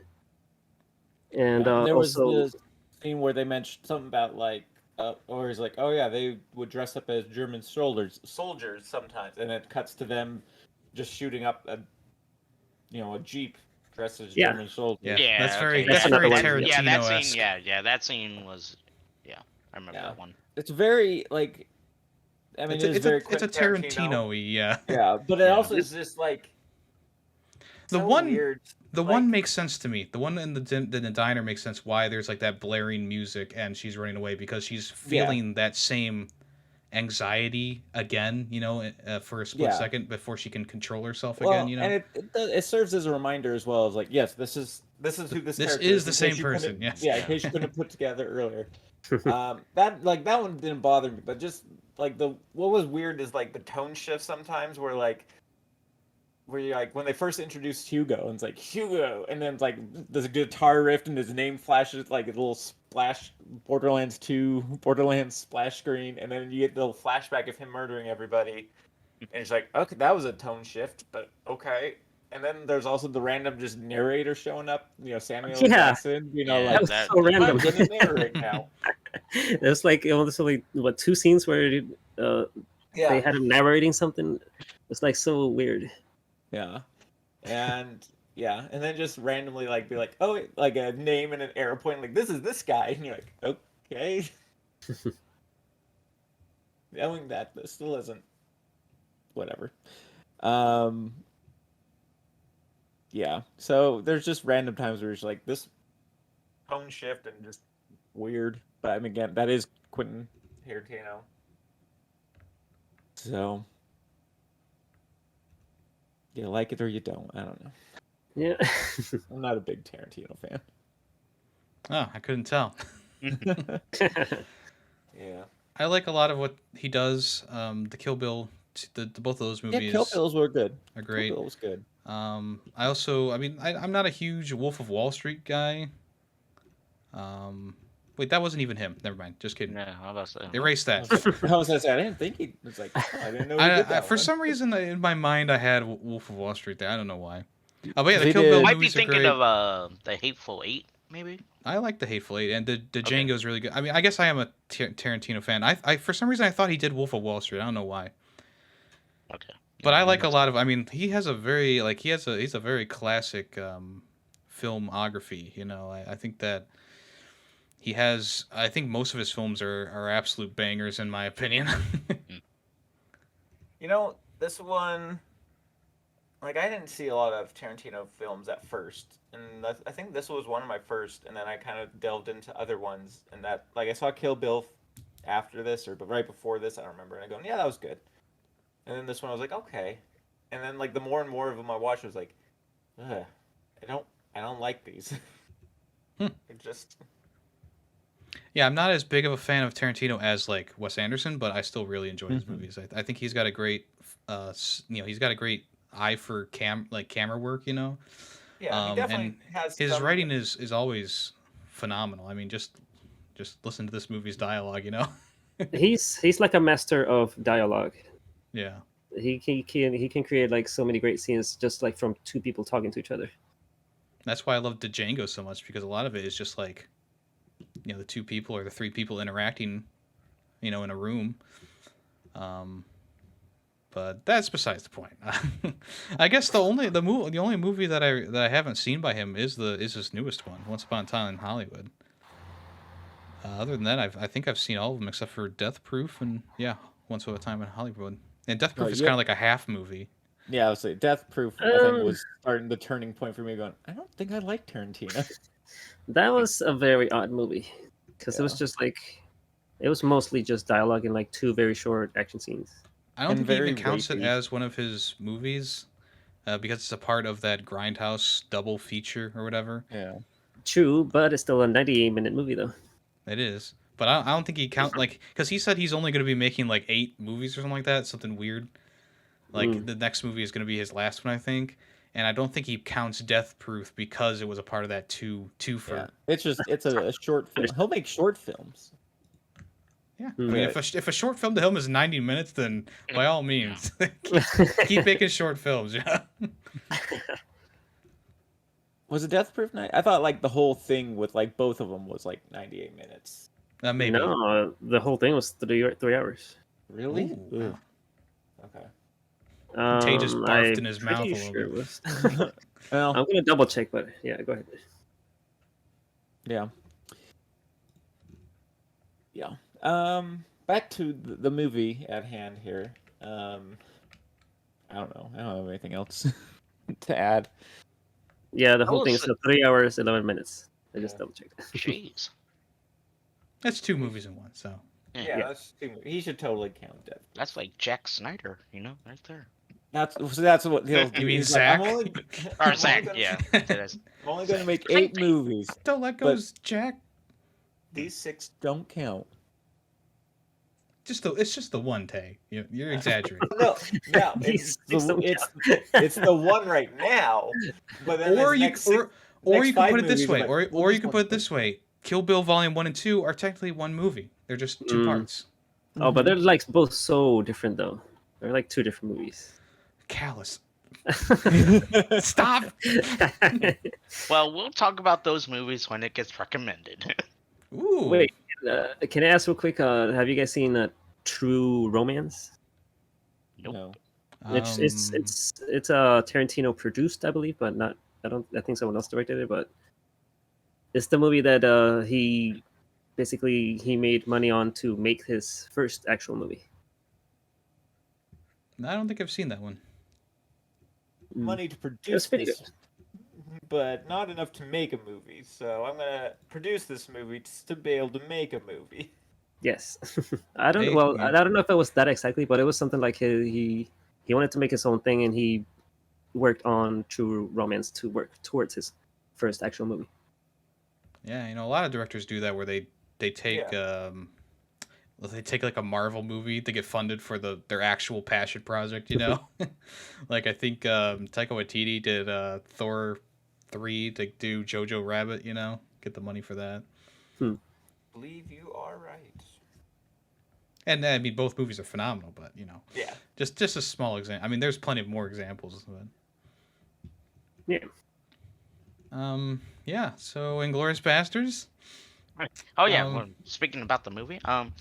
And there was also, the scene where they mentioned something about like, or he's like, oh yeah, they would dress up as German soldiers sometimes, and it cuts to them just shooting up a jeep dressed as Yeah. German soldiers. Yeah, Yeah, that's very okay. that's That's very another one. Yeah, that Tarantino-esque. scene. Yeah, that scene was. Yeah, I remember Yeah. that one. It's very like, I mean, it's very it's a Quentin Tarantino-y, yeah. Yeah, but it Yeah. also is just like The so one- weird. The Like- one makes sense to me. The one in the diner makes sense why there's like that blaring music and she's running away, because she's feeling that same anxiety again, for a split Yeah. second before she can control herself Well, again, and it serves as a reminder as well as like, yes, this is who this This character is the in same case you person, couldn't- yes. Yeah, in case you couldn't put together earlier. That one didn't bother me, but just like what was weird is like the tone shift sometimes where you like when they first introduced Hugo and it's like Hugo, and then it's like there's a guitar riff and his name flashes like a little splash, Borderlands 2 Borderlands splash screen, and then you get the little flashback of him murdering everybody, and it's like, okay, that was a tone shift, but okay. And then there's also the random just narrator showing up, Samuel Yeah. Jackson, Yeah, that like was that- so I'm random. gonna narrate now. There's like almost only two scenes where they had him narrating something. It's like so weird. Yeah. And then just randomly like be like, oh, like a name and an arrow point, like this is this guy, and you're like, okay. Knowing that, but still isn't. Whatever. Yeah. So there's just random times where it's like this tone shift and just weird. But I mean, again, that is Quentin Tarantino. So you like it or you don't. I don't know. Yeah. I'm not a big Tarantino fan. Oh, I couldn't tell. Yeah. I like a lot of what he does. The Kill Bill, the both of those movies Yeah, Kill Bills were good. are great. Kill Bill was good. I also, I'm not a huge Wolf of Wall Street guy. Wait, that wasn't even him. Never mind. Just kidding. Yeah, how about that? Erase that. I was gonna say, I didn't think he was like, oh, I didn't know he did that For one. some reason, in my mind, I had Wolf of Wall Street there. I don't know why. Oh, but yeah, the They Kill Bill did- Might be movies are thinking great. of the Hateful Eight, maybe. I like the Hateful Eight, and the Django's really good. I mean, I guess I am a Tarantino fan. I for some reason I thought he did Wolf of Wall Street. I don't know why. Okay. But I like a lot of. I mean, he has a very he's a very classic filmography. I think that he has. I think most of his films are absolute bangers in my opinion. This one, like, I didn't see a lot of Tarantino films at first, and I think this was one of my first, and then I kind of delved into other ones, and that, like, I saw Kill Bill after this, but right before this, I don't remember, and I go, yeah, that was good. And then this one, I was like, okay. And then, like, the more and more of them I watched, I was like, ugh, I don't like these. It just... Yeah, I'm not as big of a fan of Tarantino as like Wes Anderson, but I still really enjoy his Mhm. movies. I think he's got a great, he's got a great eye for camera work. Yeah, he definitely and has his some- writing is always phenomenal. I mean, just just listen to this movie's dialogue, you know? He's like a master of dialogue. Yeah. He can create like so many great scenes just like from two people talking to each other. That's why I love Django so much, because a lot of it is just like, you know, the two people or the three people interacting, you know, in a room. But that's besides the point. I guess the only movie that I haven't seen by him is his newest one, Once Upon a Time in Hollywood. Other than that, I think I've seen all of them except for Death Proof and Once Upon a Time in Hollywood. And Death Proof is kind of like a half movie. Yeah, I would say Death Proof. I think was starting the turning point for me. Going, I don't think I like Tarantino. That was a very odd movie because it was just like it was mostly just dialogue in like two very short action scenes. I don't And think he even very counts it rapey. as one of his movies because it's a part of that Grindhouse double feature or whatever. Yeah. True, but it's still a 98-minute movie though. It is. But I don't think he count like because he said he's only going to be making like 8 movies or something like that, something weird. Like the next movie is going to be his last one, I think. And I don't think he counts Death Proof because it was a part of that two-fer. Yeah. It's a short film. He'll make short films. Yeah. I mean, if a short film to him is 90 minutes, then by all means, keep making short films. Yeah. Was it Death Proof night? I thought like the whole thing with like both of them was like 98 minutes. Maybe. No, the whole thing was 3 hours. Really? Ooh, wow. Okay. Tay just barfed in I'm his mouth a pretty little sure bit. it was. Well, I'm gonna double check, but yeah, go ahead. yeah. Yeah. Back to the movie at hand here. I don't know. I don't have anything else to add. Yeah, the whole was thing is 3 hours 11 minutes. I just Yeah. double checked. Jeez. That's 2 movies in one, so. Yeah, that's he should totally count Death. That's like Jack Snyder, you know, right there. That's what he'll do. You mean He's Zack? I'm only, Or I'm Zach, only gonna- yeah. That is. I'm only going to make 8 movies. Don't let go's Jack. These 6 don't count. It's just the one, Tay. You're exaggerating. No, These it's six don't it's the one right now. But then Or this you next six- or next you can 5 put it this movies are way, like, or well, you can put it this way: Kill Bill Volume 1 and 2 are technically one movie. They're just 2 parts. Oh, but they're like both so different though. They're like 2 different movies. Callous. Stop. Well, we'll talk about those movies when it gets recommended. Ooh. Wait, can I ask real quick? Have you guys seen True Romance? Nope. No. It's Tarantino produced, I believe, but not. I think someone else directed it, but it's the movie that he made money on to make his first actual movie. I don't think I've seen that one. Money to It was produce pretty this, good. but not enough to make a movie. So I'm gonna produce this movie just to be able to make a movie. Yes, I don't. Hey, Well, yeah. I don't know if it was that exactly, but it was something like he wanted to make his own thing, and he worked on True Romance to work towards his first actual movie. Yeah, a lot of directors do that where they take they take like a Marvel movie to get funded for their actual passion project, Like I think Taika Waititi did Thor 3 to do Jojo Rabbit, get the money for that. I believe you are right. And I mean both movies are phenomenal, but Yeah. just a small example. I mean there's plenty of more examples, but Yeah. yeah, so Inglourious Basterds. Oh yeah. Um, Well, speaking about the movie, I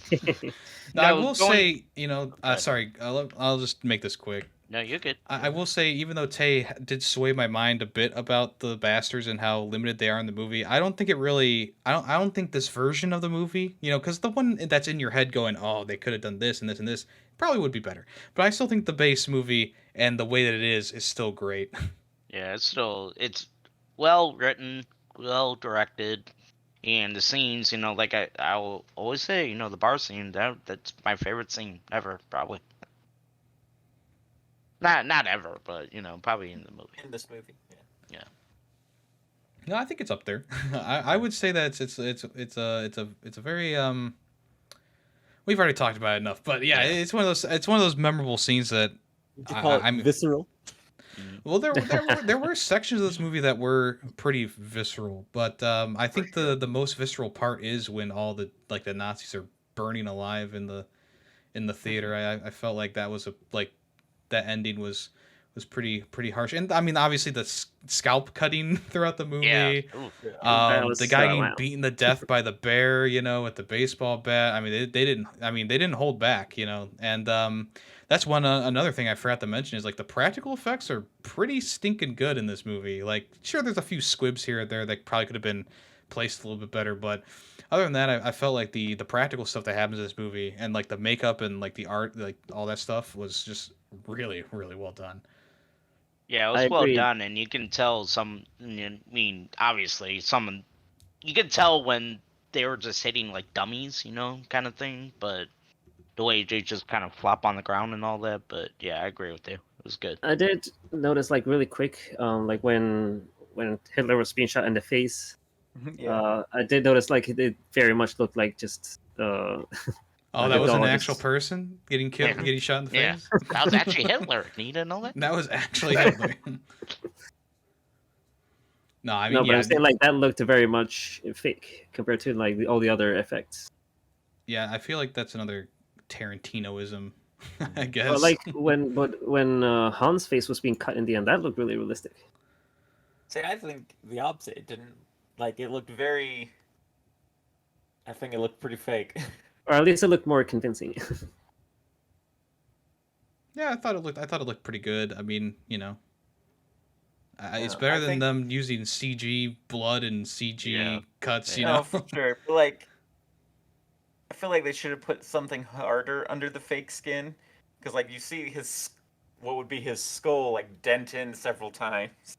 No, will going- say, sorry, I'll just make this quick. no, you're good. I will say, even though Tay did sway my mind a bit about the Bastards and how limited they are in the movie, I don't think it really. I don't think this version of the movie, because the one that's in your head going, oh, they could have done this and this and this, probably would be better. But I still think the base movie and the way that it is still great. Yeah, it's well written, well directed, and the scenes, like I'll always say, the bar scene that's my favorite scene ever, probably. Not ever, but probably in the movie. In this movie. Yeah. No, I think it's up there. I would say that it's a very We've already talked about it enough, but yeah, it's one of those memorable scenes that Would you call it visceral? Well, there were sections of this movie that were pretty visceral, but I think the most visceral part is when all the Nazis are burning alive in the theater. I felt like that was that ending was pretty harsh, and I mean obviously the scalp cutting throughout the Yeah. movie. Ooh. That was, The guy getting wow. beaten to death by the bear, with the baseball bat. I mean, they didn't. I mean, they didn't hold back, And that's another thing I forgot to mention is like the practical effects are pretty stinking good in this movie. Like, sure, there's a few squibs here or there that probably could have been placed a little bit better, but other than that, I felt like the practical stuff that happens in this movie and like the makeup and like the art, like all that stuff was just really, really well done. Yeah, it I was well agree. done, and you can tell I mean, obviously, you could tell when they were just hitting like dummies, kind of thing. But the way they just kind of flop on the ground and all that. But yeah, I agree with you. It was good. I did notice, like, really quick, like when Hitler was being shot in the face. Yeah. I did notice, like, it very much looked like just Oh, Like that a was an dog actual is- person getting killed, Yeah. getting shot in the Yeah, face. that was actually Hitler. You didn't know that? That was actually Hitler. No, I mean, no, but yeah, I'm saying, like, that looked very much fake compared to like all the other effects. yeah. I feel like that's another Tarantinoism, I guess. But like when Han's face was being cut in the end, that looked really realistic. See, I think the opposite. It didn't like it looked very. I think it looked pretty fake. Or at least it looked more convincing. Yeah, I thought it looked pretty good. I mean, it's Yeah, better I than think- them using CG blood and CG Yeah. cuts. Yeah. No, for sure. But like, I feel like they should have put something harder under the fake skin, because like you see what would be his skull like dent in several times.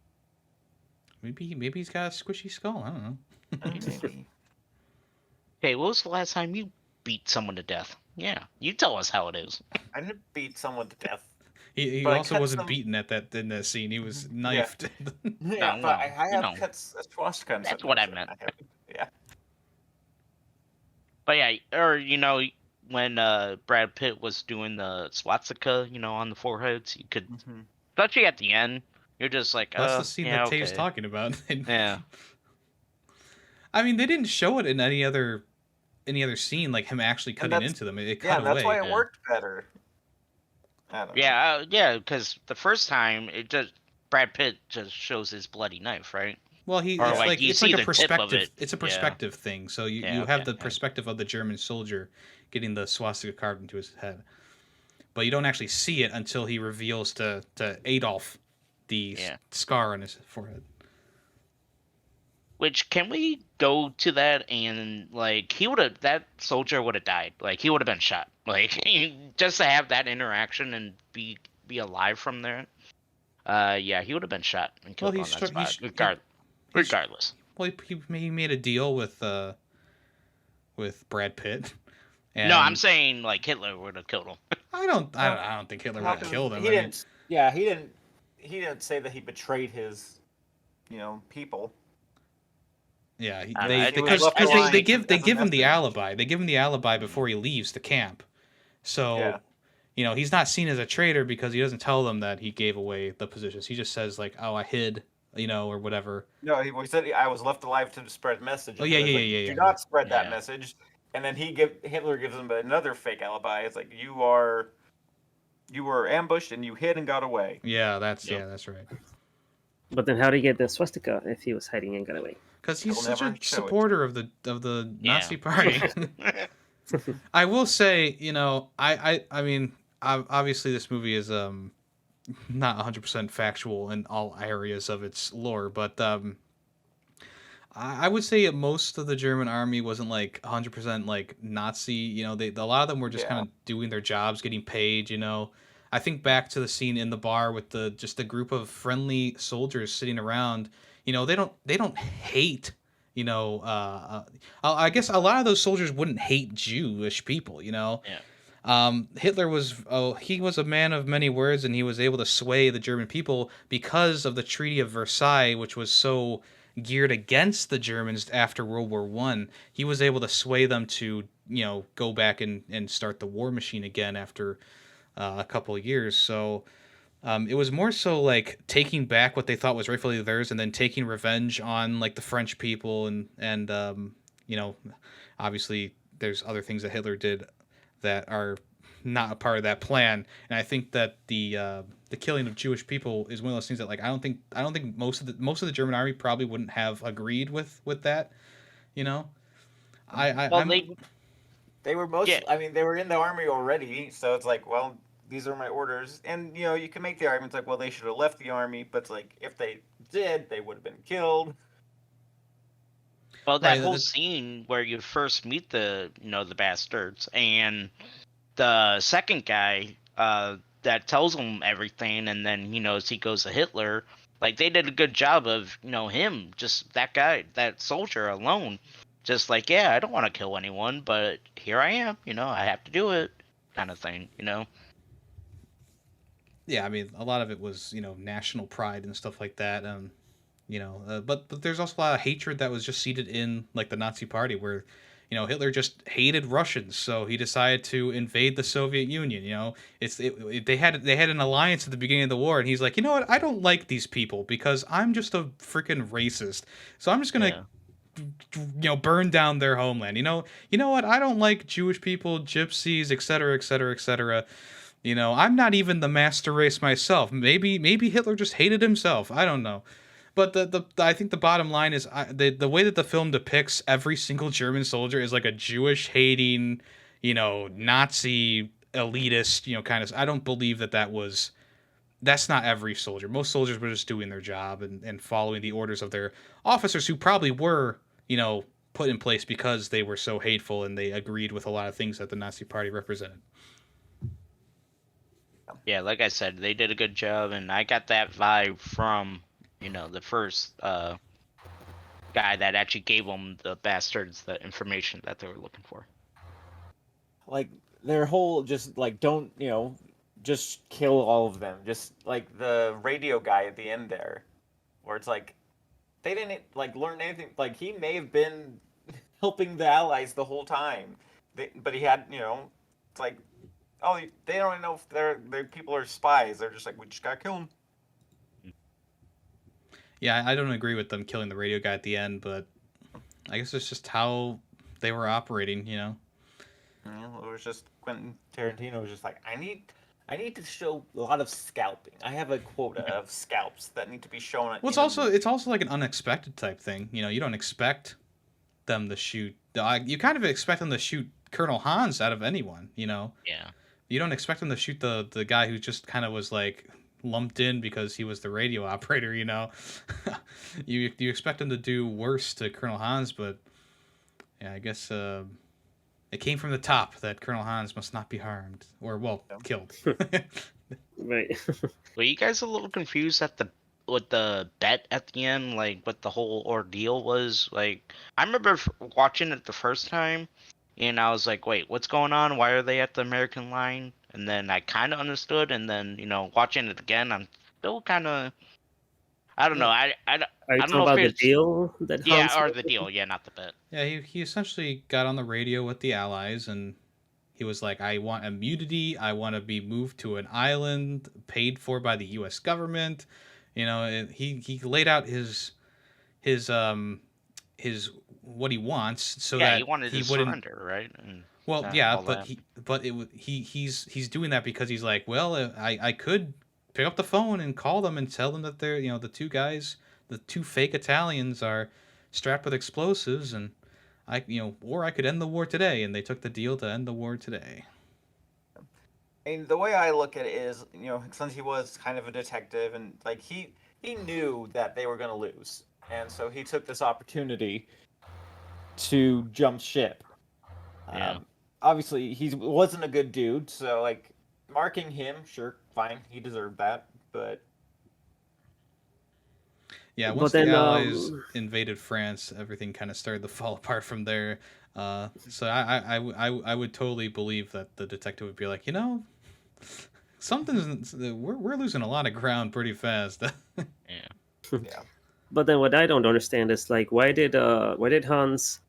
Maybe he's got a squishy skull. I don't know. Maybe. Hey, when was the last time you beat someone to death? Yeah, you tell us how it is. I didn't beat someone to death. He But I also cut wasn't some- beaten in that scene. He was knifed. Yeah, No, but I well, have no. cut a swastika. and That's something, what I so meant. haven't- Yeah. But yeah, or when Brad Pitt was doing the swastika, on the foreheads, you could, especially at the end, you're just like, That's the scene yeah, that Tave's okay. talking about. Yeah. I mean, they didn't show it in any other scene, like him actually cutting that's- into them. It Yeah, cut that's away. why it yeah. worked better. I don't know. Yeah, because the first time Brad Pitt just shows his bloody knife, right? Well, Or, it's like, like you it's see like a the tip of perspective. it. It's a Yeah. perspective thing. So you Yeah, have okay, the yeah. perspective of the German soldier getting the swastika carved into his head, but you don't actually see it until he reveals to Adolf the Yeah. scar on his forehead. Which, can we go to that and like that soldier would have died. Like, he would have been shot. Like, just to have that interaction and be alive from there. Yeah, he would have been shot and Well, killed on that spot. Regardless. Well, he made a deal with Brad Pitt. And No, I'm saying like Hitler would have killed him. I don't think Hitler would have killed him. He I mean, didn't. Yeah, he didn't. He didn't say that he betrayed his, people. yeah, I don't know, I think because left they alive give as a him the message. alibi. They give him the alibi before he leaves the camp. So, Yeah. he's not seen as a traitor because he doesn't tell them that he gave away the positions. He just says like, "Oh, I hid," or whatever. No, he said I was left alive to spread message. Oh, And yeah, he was yeah, like, yeah, Do yeah. not spread that Yeah. message. And then Hitler gives him another fake alibi. It's like you were ambushed and you hid and got away. Yeah, that's Yep. that's right. But then how did he get the swastika if he was hiding and got away? Because he's He'll such never a show it. supporter of the Nazi Yeah. party. I will say, I mean, obviously this movie is not 100% factual in all areas of its lore, but I would say most of the German army wasn't like 100% like Nazi. A lot of them were just Yeah. kind of doing their jobs, getting paid. I think back to the scene in the bar with just a group of friendly soldiers sitting around. They don't hate. I guess a lot of those soldiers wouldn't hate Jewish people. Yeah. Hitler was he was a man of many words, and he was able to sway the German people because of the Treaty of Versailles, which was so geared against the Germans after World War One. He was able to sway them to go back and start the war machine again after a couple of years. So It was more so like taking back what they thought was rightfully theirs, and then taking revenge on like the French people, and you know, obviously there's other things that Hitler did that are not a part of that plan. And I think that the killing of Jewish people is one of those things that like I don't think most of the German army probably wouldn't have agreed with that. You know, Well, I'm They were most. Yeah. I mean, they were in the army already, so it's like, well, these are my orders, and you can make the arguments like, well, they should have left the army, but it's like if they did, they would have been killed. Well, that right. whole scene where you first meet the bastards, and the second guy that tells him everything, and then as he goes to Hitler, like they did a good job of him, just that guy, that soldier alone, just like, yeah, I don't want to kill anyone, but here I am, I have to do it, kind of thing. Yeah, I mean, a lot of it was national pride and stuff like that. But there's also a lot of hatred that was just seated in like the Nazi Party, where Hitler just hated Russians, so he decided to invade the Soviet Union. They had an alliance at the beginning of the war, and he's like, you know what, I don't like these people because I'm just a freaking racist, so I'm just gonna burn down their homeland. You know what, I don't like Jewish people, gypsies, etc., etc., etc. I'm not even the master race myself. Maybe Hitler just hated himself. I don't know. But I think the bottom line is the way that the film depicts every single German soldier is like a Jewish hating, Nazi elitist, kind of. I don't believe that's not every soldier. Most soldiers were just doing their job and following the orders of their officers, who probably were, put in place because they were so hateful and they agreed with a lot of things that the Nazi Party represented. Yeah, like I said, they did a good job, and I got that vibe from the first guy that actually gave them, the bastards, the information that they were looking for. Like their whole just like don't just kill all of them. Just like the radio guy at the end there, where it's like they didn't like learn anything. Like he may have been helping the Allies the whole time, but he had it's like, oh, they don't even know if their people are spies. They're just like, we just gotta kill them. Yeah, I don't agree with them killing the radio guy at the end, but I guess it's just how they were operating. It was just Quentin Tarantino was just like, I need to show a lot of scalping. I have a quota of scalps that need to be shown. Well, it's also like an unexpected type thing. You don't expect them to shoot. You kind of expect them to shoot Colonel Hans out of anyone. Yeah. You don't expect them to shoot the guy who just kind of was like lumped in because he was the radio operator. You expect him to do worse to Colonel Hans, but yeah, I guess it came from the top that Colonel Hans must not be harmed or killed. Right. Were you guys a little confused with the bet at the end, like what the whole ordeal was? Like, I remember watching it the first time, and I was like, wait, what's going on? Why are they at the American line? And then I kind of understood, and then watching it again, I'm still kind of, I don't know. I Are you don't talking know about if the deal that Hans or made? the deal, yeah, not the bet. Yeah, he essentially got on the radio with the Allies, and he was like, I want immunity. I want to be moved to an island paid for by the U.S. government. He laid out his what he wants so Yeah, that he wanted he to wouldn't. surrender, right? And Well, yeah, all but that. he's doing that because he's like, well, I could pick up the phone and call them and tell them that they're the two fake Italians are strapped with explosives, and or I could end the war today, and they took the deal to end the war today. And the way I look at it is, since he was kind of a detective and like he knew that they were going to lose, and so he took this opportunity to jump ship. Yeah. Obviously, he wasn't a good dude, so like marking him, sure, fine, he deserved that, but Yeah, But once then, the Allies invaded France, everything kind of started to fall apart from there. So I would totally believe that the detective would be like, we're losing a lot of ground pretty fast. Yeah. yeah. But then what I don't understand is like why did Hans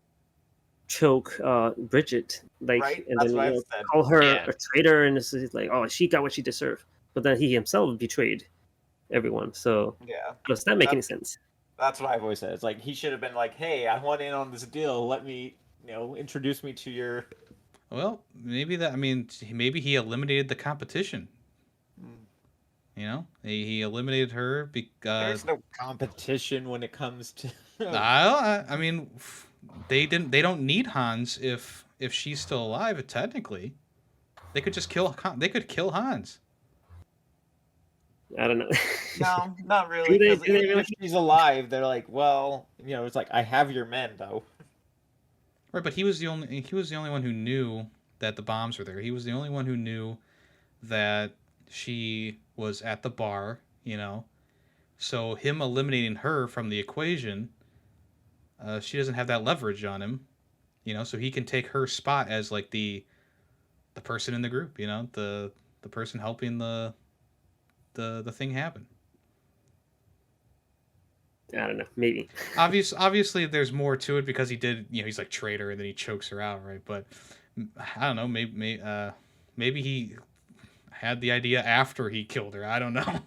choke Bridget, like, Right? and That's then what I've said. call her Yeah. a traitor, and it's like, oh, she got what she deserved. but then he himself betrayed everyone. So Yeah, does that make any that's sense? that's what I've always said. It's like he should have been like, "Hey, I want in on this deal. Let me, introduce me to your." Well, maybe that. I mean, maybe he eliminated the competition. You know, he eliminated her because There's no competition when it comes to. I mean, they didn't. They don't need Hans if she's still alive. Technically, they could just kill. They could kill Hans. I don't know. No, not really. Do they? Because Do they even really? if she's alive, they're like, well, it's like I have your men though. Right, but he was the only one who knew that the bombs were there. He was the only one who knew that she was at the bar. So him eliminating her from the equation, she doesn't have that leverage on him. So he can take her spot as like the person in the group. The person helping the thing happen. I don't know. Maybe. Obviously, there's more to it because he did. He's like traitor, and then he chokes her out, right? But I don't know. Maybe he had the idea after he killed her. I don't know.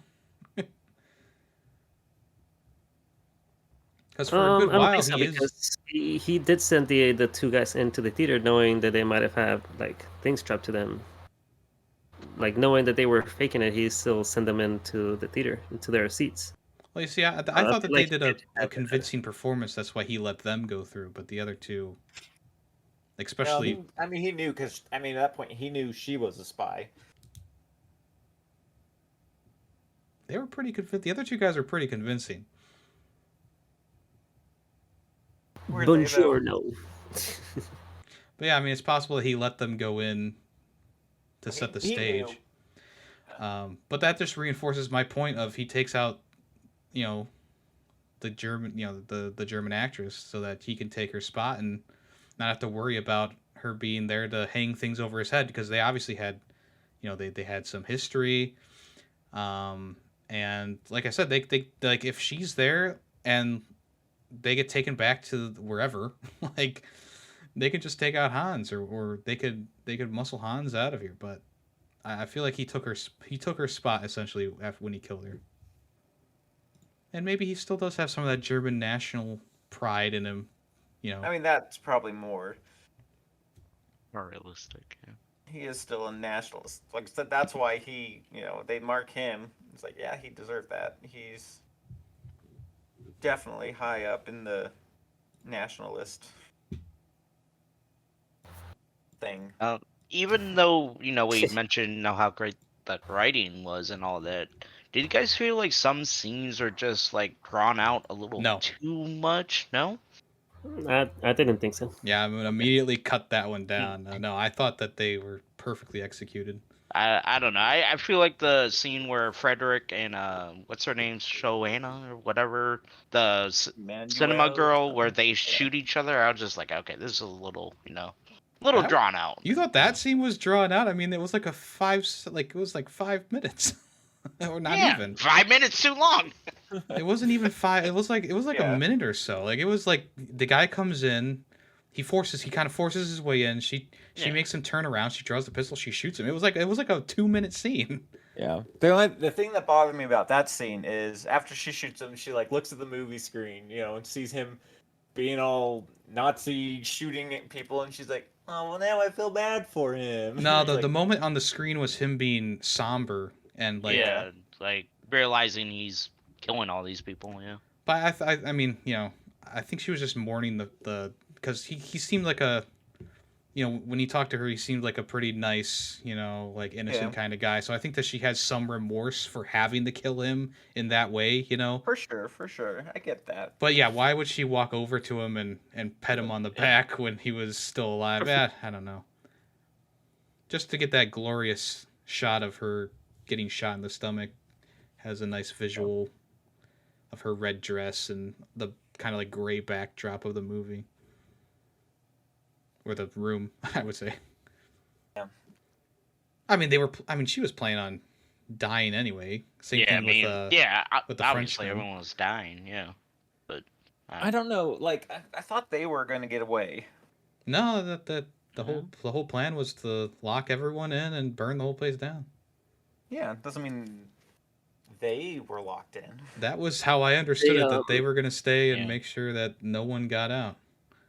Because for a good I don't while think so he is. because he did send the two guys into the theater knowing that they might have had like things strapped to them. Like knowing that they were faking it, he still sent them into the theater, into their seats. Well, you see, I thought I that feel they like did he a, did a have that. convincing performance. That's why he let them go through. But the other two, No, especially, he knew because at that point he knew she was a spy. they were pretty convincing. The other two guys were pretty convincing. Were they, though? Bonjour, no. But yeah, I mean, it's possible that he let them go in to set the He knew. stage. But that just reinforces my point of he takes out, the German, the German actress, so that he can take her spot and not have to worry about her being there to hang things over his head because they obviously had, they had some history, and like I said, they like if she's there and they get taken back to wherever, like they could just take out Hans or they could muscle Hans out of here, but. I feel like he took her spot essentially after when he killed her, and maybe he still does have some of that German national pride in him, That's probably more. More realistic. Yeah. He is still a nationalist. Like I said, that's why they mark him. It's like, yeah, he deserved that. He's definitely high up in the nationalist thing. Even though we mentioned how great that writing was and all that, did you guys feel like some scenes are just like drawn out a little No. too much? No. I didn't think so. Yeah, I'm gonna immediately cut that one down. No, I thought that they were perfectly executed. I don't know. I feel like the scene where Frederick and what's her name, Joanna or whatever, the cinema girl, where they shoot each other. I was just like, okay, this is a little That- drawn out. You thought that scene was drawn out? I mean, it was like it was like 5 minutes, or not even. 5 minutes too long. It wasn't even 5. It was like Yeah. a minute or so. Like it was like the guy comes in, he kind of forces his way in. She makes him turn around. She draws the pistol. She shoots him. It was like a 2-minute scene. Yeah. The thing that bothered me about that scene is after she shoots him, she like looks at the movie screen, and sees him being all Nazi shooting at people, and she's like, "Oh, well, now I feel bad for him." No, She's the moment on the screen was him being somber and like. Yeah, like realizing he's killing all these people. Yeah. But I mean, I think she was just mourning the because he seemed like a, when he talked to her, he seemed like a pretty nice, like innocent kind of guy. So I think that she has some remorse for having to kill him in that way, For sure. I get that. But yeah, why would she walk over to him and pet him on the back when he was still alive? I don't know. Just to get that glorious shot of her getting shot in the stomach has a nice visual of her red dress and the kind of like gray backdrop of the movie. Or the room, I would say. Yeah. I mean, she was planning on dying anyway. Same thing with the obviously Frenchman. everyone was dying. Yeah, but I don't know. Like I thought they were going to get away. No, the whole plan was to lock everyone in and burn the whole place down. Yeah, it doesn't mean they were locked in. That was how I understood it, that they were going to stay and Yeah. make sure that no one got out.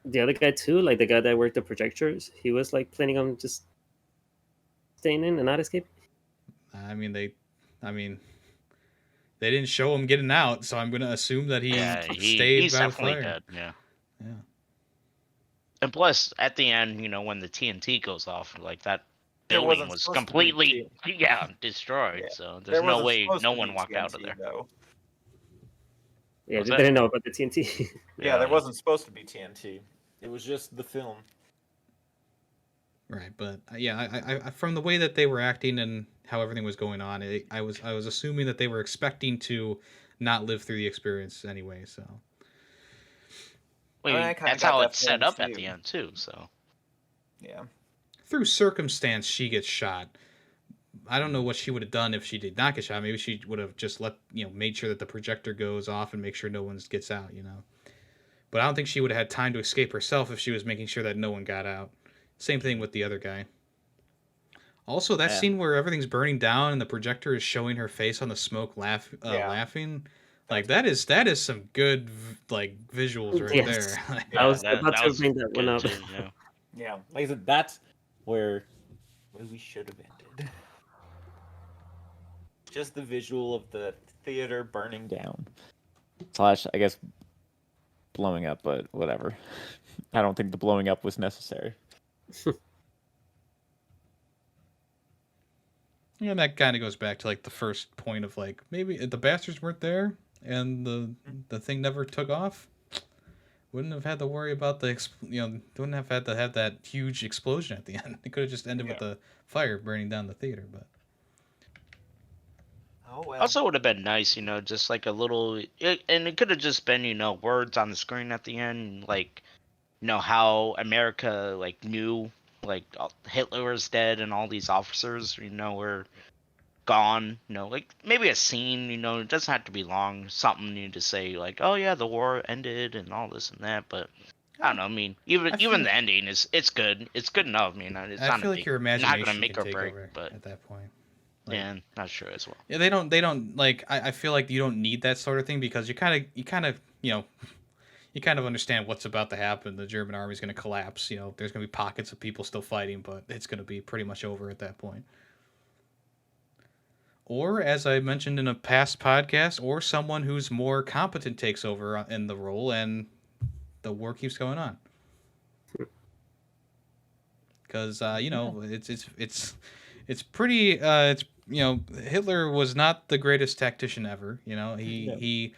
The other guy too, like the guy that worked the projectors, he was like planning on just staying in and not escaping. I mean, they didn't show him getting out, so I'm going to assume that he stayed he's by the definitely fire. dead. Yeah. Yeah. And plus, at the end, when the TNT goes off, like that There building wasn't was supposed to be completely destroyed. Yeah. So There there's no wasn't way supposed no to one be walked out of TNT, there. Though. Yeah, What's they that? didn't know about the TNT. Yeah, there wasn't supposed to be TNT. It was just the film. Right, but yeah, I from the way that they were acting and how everything was going on, I was assuming that they were expecting to not live through the experience anyway. So Well, I kinda that's got how that it's set feeling, up at too. the end too. So Yeah. through circumstance, she gets shot. I don't know what she would have done if she did not get shot. Maybe she would have just made sure that the projector goes off and make sure no one gets out. But I don't think she would have had time to escape herself if she was making sure that no one got out. Same thing with the other guy. Also, that Yeah. scene where everything's burning down and the projector is showing her face on the smoke, Yeah. laughing, like that is some good visuals right Yes. there. I was that about to was bring that one good up. too, yeah. Yeah, like I said, that's where we should have ended. Just the visual of the theater burning down. Slash, I guess, blowing up, but whatever. I don't think the blowing up was necessary. Yeah, and that kind of goes back to the first point of maybe the bastards weren't there and the thing never took off. Wouldn't have had to worry about wouldn't have had to have that huge explosion at the end. It could have just ended with the fire burning down the theater, but Oh well. Also, would have been nice, just like a little, and it could have just been, words on the screen at the end, how America knew Hitler was dead and all these officers, were gone. Maybe a scene, it doesn't have to be long. Something you to say oh yeah, the war ended and all this and that, but. I don't know. I mean, even the ending it's good. It's good enough. I mean, it's I not feel a like your not imagination gonna make can or take break, over but at that point. yeah, not sure as well. Yeah, they don't I feel like you don't need that sort of thing because you kind of understand what's about to happen. The German army's going to collapse. There's going to be pockets of people still fighting, but it's going to be pretty much over at that point. Or, as I mentioned in a past podcast, or someone who's more competent takes over in the role and the war keeps going on. Because it's pretty Hitler was not the greatest tactician ever. He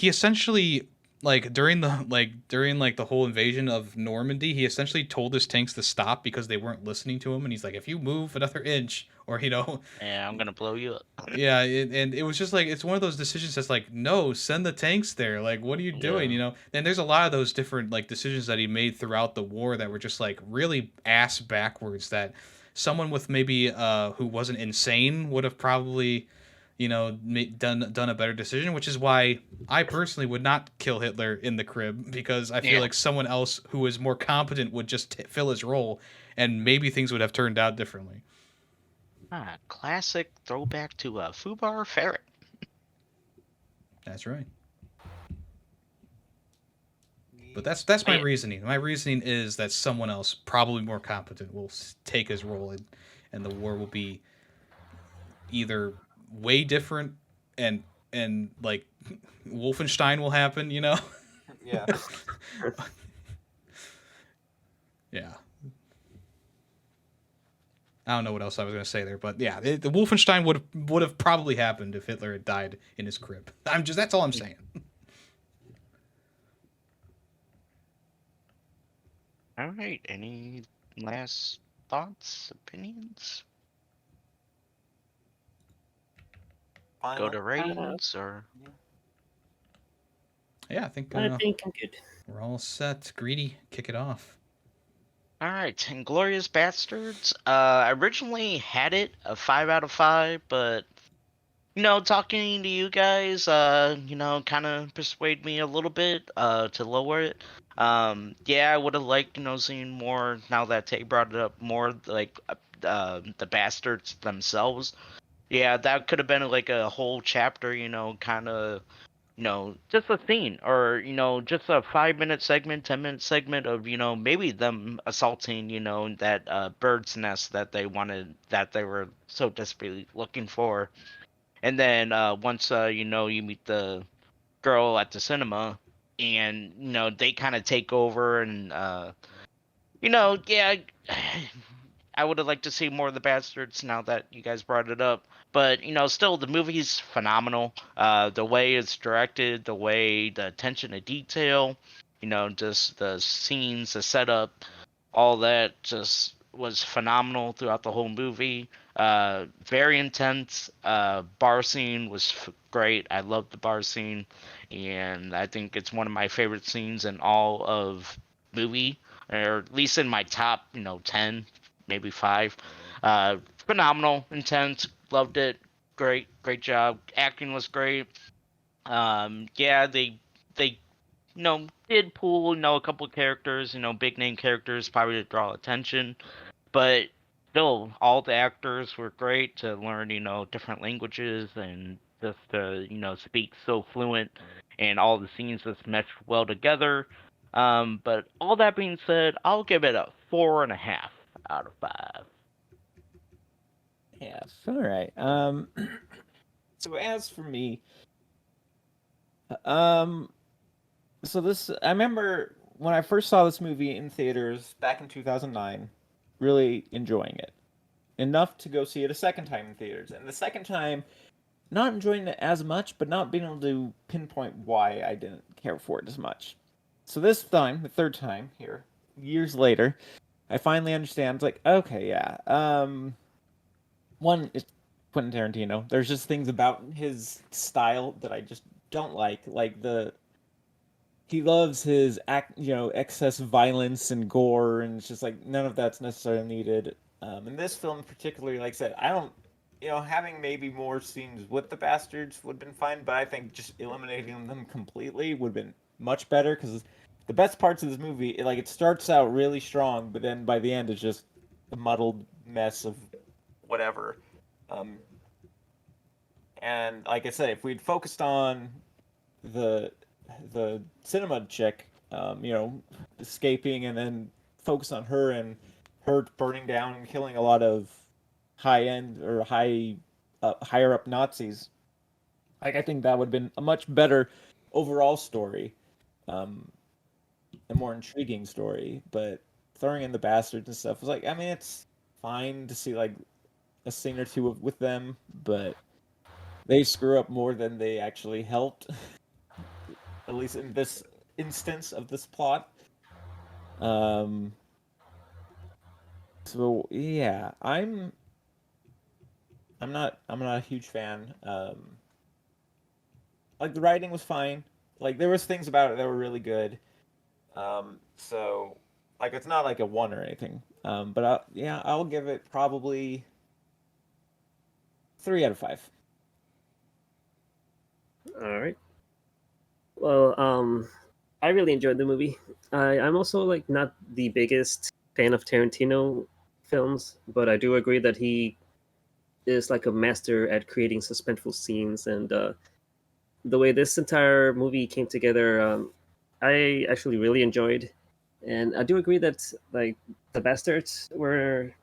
essentially during the whole invasion of Normandy, he essentially told his tanks to stop because they weren't listening to him, and he's like, if you move another inch, or Yeah, I'm gonna blow you up. yeah, and it was just it's one of those decisions that's no, send the tanks there. What are you doing? Yeah. And there's a lot of those different decisions that he made throughout the war that were just really ass backwards that someone with maybe who wasn't insane would have probably done a better decision, which is why I personally would not kill Hitler in the crib, because I feel like someone else who is more competent would just fill his role and maybe things would have turned out differently. Classic throwback to Fubar Ferret. That's right. But that's my reasoning. My reasoning is that someone else, probably more competent, will take his role, and the war will be either way different and Wolfenstein will happen. Yeah. Yeah. I don't know what else I was going to say there, but yeah, the Wolfenstein would have probably happened if Hitler had died in his crib. That's all I'm saying. All right. Any last thoughts, opinions? Go to ratings or? Yeah, I think I think I'm good. we're all set. Greedy, kick it off. All right, Inglourious Basterds. I originally had it a 5 out of 5, but talking to you guys, kind of persuade me a little bit to lower it. Yeah, I would have liked seeing more. Now that Tay brought it up, more the bastards themselves. Yeah, that could have been like a whole chapter, kind of, just a scene, or just a 5 minute segment, 10 minute segment of maybe them assaulting that bird's nest that they were so desperately looking for, and then once you meet the girl at the cinema, and they kind of take over, and yeah, I would have liked to see more of the bastards now that you guys brought it up. But still, the movie's phenomenal. The way it's directed, the way the attention to detail, just the scenes, the setup, all that just was phenomenal throughout the whole movie. Very intense. Bar scene was great. I loved the bar scene, and I think it's one of my favorite scenes in all of movie, or at least in my top, 10, maybe 5. Phenomenal, intense, loved it. Great job. Acting was great. Yeah, they did pull a couple of characters, big name characters, probably to draw attention, but still, all the actors were great to learn, different languages, and just to speak so fluent, and all the scenes just meshed well together. But all that being said, I'll give it a 4.5 out of 5. Yeah, all right. So as for me, um, so this I remember when I first saw this movie in theaters back in 2009, really enjoying it enough to go see it a second time in theaters, and the second time not enjoying it as much, but not being able to pinpoint why I didn't care for it as much. So this time, the third time here, years later, I finally understand. It's like, okay, yeah. One is Quentin Tarantino. There's just things about his style that I just don't like. Like he loves his excess violence and gore, and it's just like none of that's necessarily needed. In this film, particularly, like I said, I don't, having maybe more scenes with the bastards would have been fine, but I think just eliminating them completely would have been much better, because the best parts of this movie, it starts out really strong, but then by the end it's just a muddled mess of whatever. Um, and like I said, if we'd focused on the cinema chick, escaping, and then focus on her and her burning down and killing a lot of higher up Nazis. Like, I think that would have been a much better overall story, a more intriguing story. But throwing in the bastards and stuff was like, I mean, it's fine to see like a scene or two with them, but they screw up more than they actually helped. At least in this instance of this plot. So yeah, I'm not a huge fan. Like, the writing was fine. Like, there was things about it that were really good. So like, it's not like a 1 or anything. But I'll give it probably 3 out of 5. All right. Well, I really enjoyed the movie. I'm also like not the biggest fan of Tarantino films, but I do agree that he is like a master at creating suspenseful scenes, and the way this entire movie came together, I actually really enjoyed. And I do agree that like the bastards were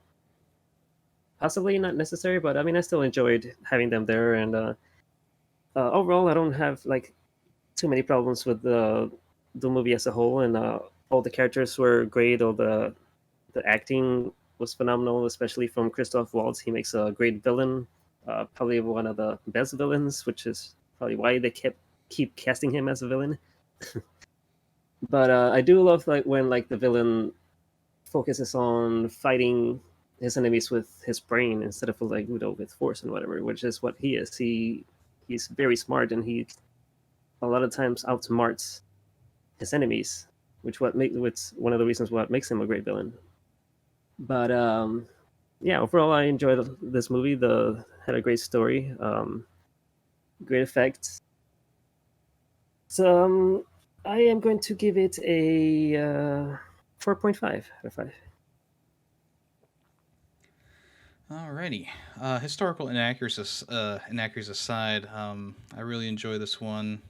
possibly not necessary, but I mean I still enjoyed having them there. And overall, I don't have like too many problems with the movie as a whole, and all the characters were great. All the acting was phenomenal, especially from Christoph Waltz. He makes a great villain, probably one of the best villains, which is probably why they keep casting him as a villain. But I do love like when like the villain focuses on fighting his enemies with his brain instead of like with force and whatever, which is what he is. He's very smart, and he a lot of times outsmarts his enemies, which one of the reasons what makes him a great villain. But yeah, overall I enjoyed this movie. Had a great story, great effects. So I am going to give it a 4.5 out of 5. Alrighty. Historical inaccuracies aside, I really enjoy this one.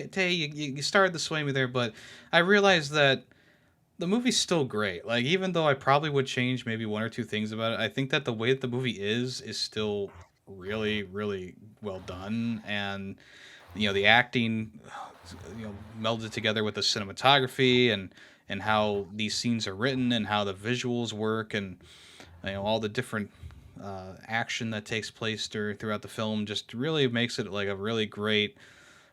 Tay, you started to sway me there, but I realized that the movie's still great. Like, even though I probably would change maybe one or two things about it, I think that the way that the movie is still really, really well done, and the acting, melded together with the cinematography and how these scenes are written and how the visuals work and all the different action that takes place throughout the film just really makes it like a really great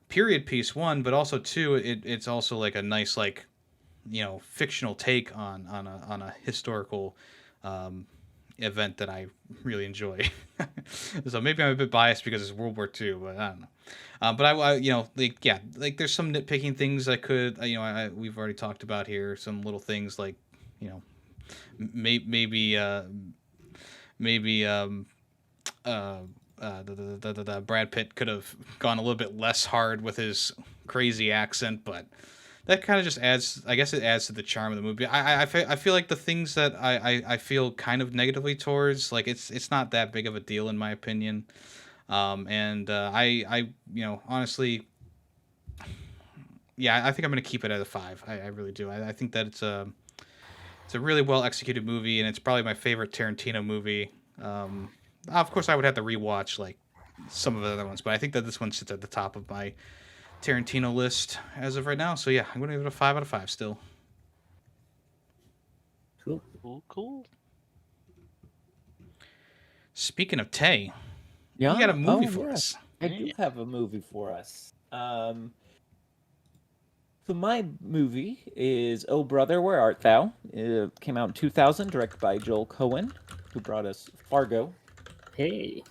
period piece. One, but also two, it's also like a nice like fictional take on a historical event that I really enjoy. So maybe I'm a bit biased because it's World War II, but I don't know. But like, yeah, like there's some nitpicking things I could, we've already talked about here. Some little things like, maybe maybe the Brad Pitt could have gone a little bit less hard with his crazy accent, but that kind of just adds, I guess it adds to the charm of the movie. I feel like the things that I feel kind of negatively towards, like it's not that big of a deal in my opinion. And I honestly, yeah, I think I'm gonna keep it at a 5. I really do. I think that it's a really well executed movie, and it's probably my favorite Tarantino movie. Of course, I would have to rewatch like some of the other ones, but I think that this one sits at the top of my Tarantino list as of right now. So yeah, I'm gonna give it a 5 out of 5 still. Cool. Cool. Speaking of Tay, Yeah, you got a movie oh, for yeah. us. I do have a movie for us. So my movie is Oh Brother, Where Art Thou? It came out in 2000, directed by Joel Cohen, who brought us Fargo. Hey.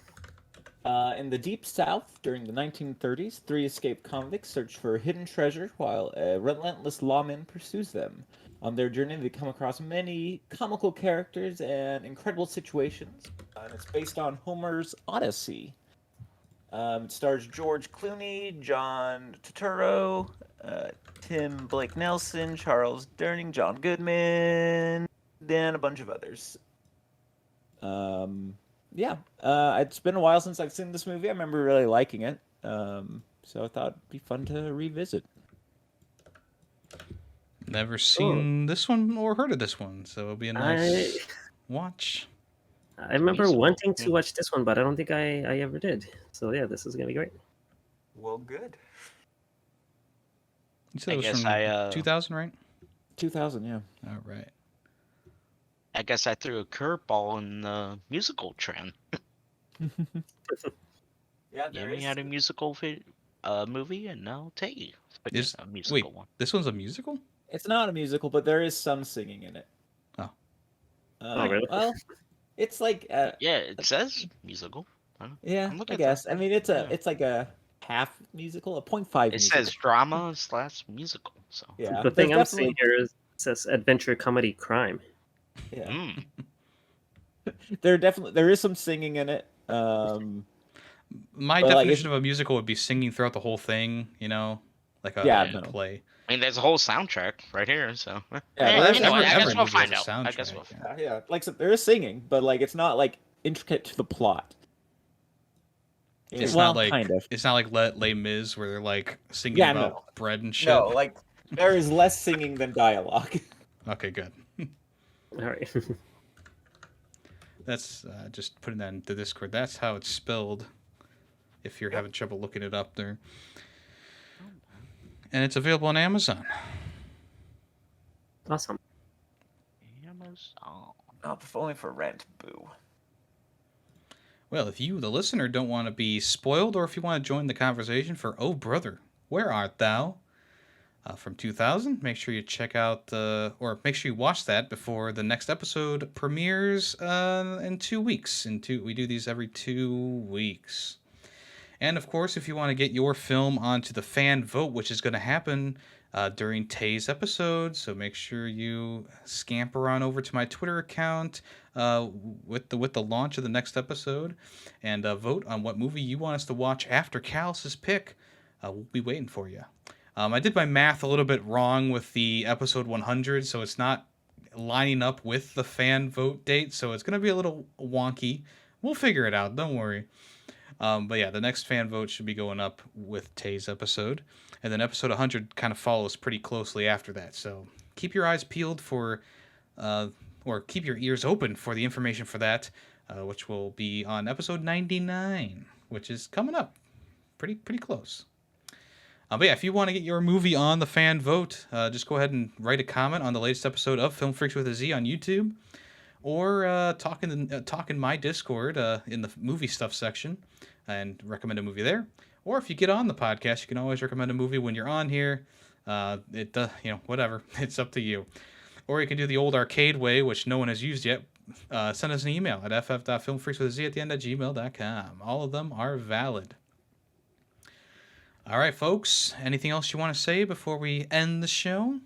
In the Deep South, during the 1930s, 3 escaped convicts search for hidden treasure while a relentless lawman pursues them. On their journey, they come across many comical characters and incredible situations, and it's based on Homer's Odyssey. It stars George Clooney, John Turturro, Tim Blake Nelson, Charles Durning, John Goodman, and a bunch of others. Yeah, it's been a while since I've seen this movie. I remember really liking it, so I thought it'd be fun to revisit. Never seen this one or heard of this one, so it'll be a nice watch. I remember Musical. wanting to watch this one, but I don't think I ever did. So yeah, this is gonna be great. Well, good. You said I it was guess from 2000, right? 2000, yeah. All right. I guess I threw a curveball in the musical trend. Yeah, there Yemmy is. had a musical movie, and now Tay picked Is- a musical Wait, one. this one's a musical? It's not a musical, but there is some singing in it. Oh. Oh, really? Well, it's like Yeah, it says musical. yeah, I'm looking I at guess. that. I mean, it's Yeah. it's like a half musical, a 0.5 It musical. says drama / musical. So Yeah, The thing I'm there's seeing here is it says adventure comedy crime. yeah. mm. There is some singing in it. My But, like, definition of a musical would be singing throughout the whole thing, like a Yeah, no. play. I mean, there's a whole soundtrack right here. So Yeah, anyway, every I guess we'll movie find has a out. I guess soundtrack, we'll. yeah. yeah, like so there is singing, but like it's not like intricate to the plot. It's Well, not like kind of. it's not like Les Mis where they're like singing Yeah, about no. bread and shit. No, like there is less singing than dialogue. Okay, good. All right. That's just putting that into Discord. That's how it's spelled. If you're having trouble looking it up there, and it's available on Amazon. Awesome. Amazon. Not if only for rent, boo. Well, if you, the listener, don't want to be spoiled, or if you want to join the conversation for "Oh Brother, Where Art Thou?" From 2000, make sure you check out or make sure you watch that before the next episode premieres in 2 weeks. We do these every 2 weeks. And of course, if you want to get your film onto the fan vote, which is going to happen during Tay's episode, so make sure you scamper on over to my Twitter account with the launch of the next episode, and vote on what movie you want us to watch after Callus's pick. We'll be waiting for you. I did my math a little bit wrong with the episode 100, so it's not lining up with the fan vote date, so it's gonna be a little wonky. We'll figure it out. Don't worry. But yeah, the next fan vote should be going up with Tay's episode, and then episode 100 kind of follows pretty closely after that. So keep your eyes peeled for, or keep your ears open for the information for that, which will be on episode 99, which is coming up, pretty close. But yeah, if you want to get your movie on the fan vote, just go ahead and write a comment on the latest episode of Film Freaks with a Z on YouTube, or talk in my Discord in the movie stuff section and recommend a movie there. Or if you get on the podcast, you can always recommend a movie when you're on here. Whatever. It's up to you. Or you can do the old arcade way, which no one has used yet. Send us an email at ff.filmfreakswithaz@gmail.com. All of them are valid. All right, folks. Anything else you want to say before we end the show?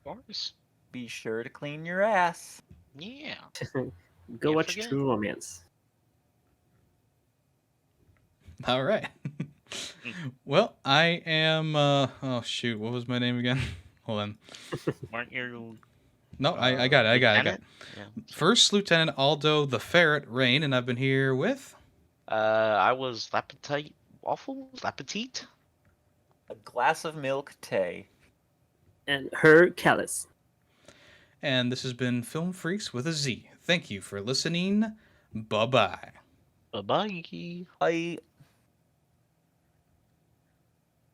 Of course. Be sure to clean your ass. Yeah. Go Can't watch forget. True Romance. All right. Well, I am. Oh shoot, what was my name again? Hold on. Weren't you? No, I got it. I got it. Lieutenant? Yeah. First Lieutenant Aldo the Ferret Rain, and I've been here with. I was L'Appetit Waffle? L'Appetit? A glass of milk, Tay. And her Callus. And this has been Film Freaks with a Z. Thank you for listening. Bye bye. Bye-bye. I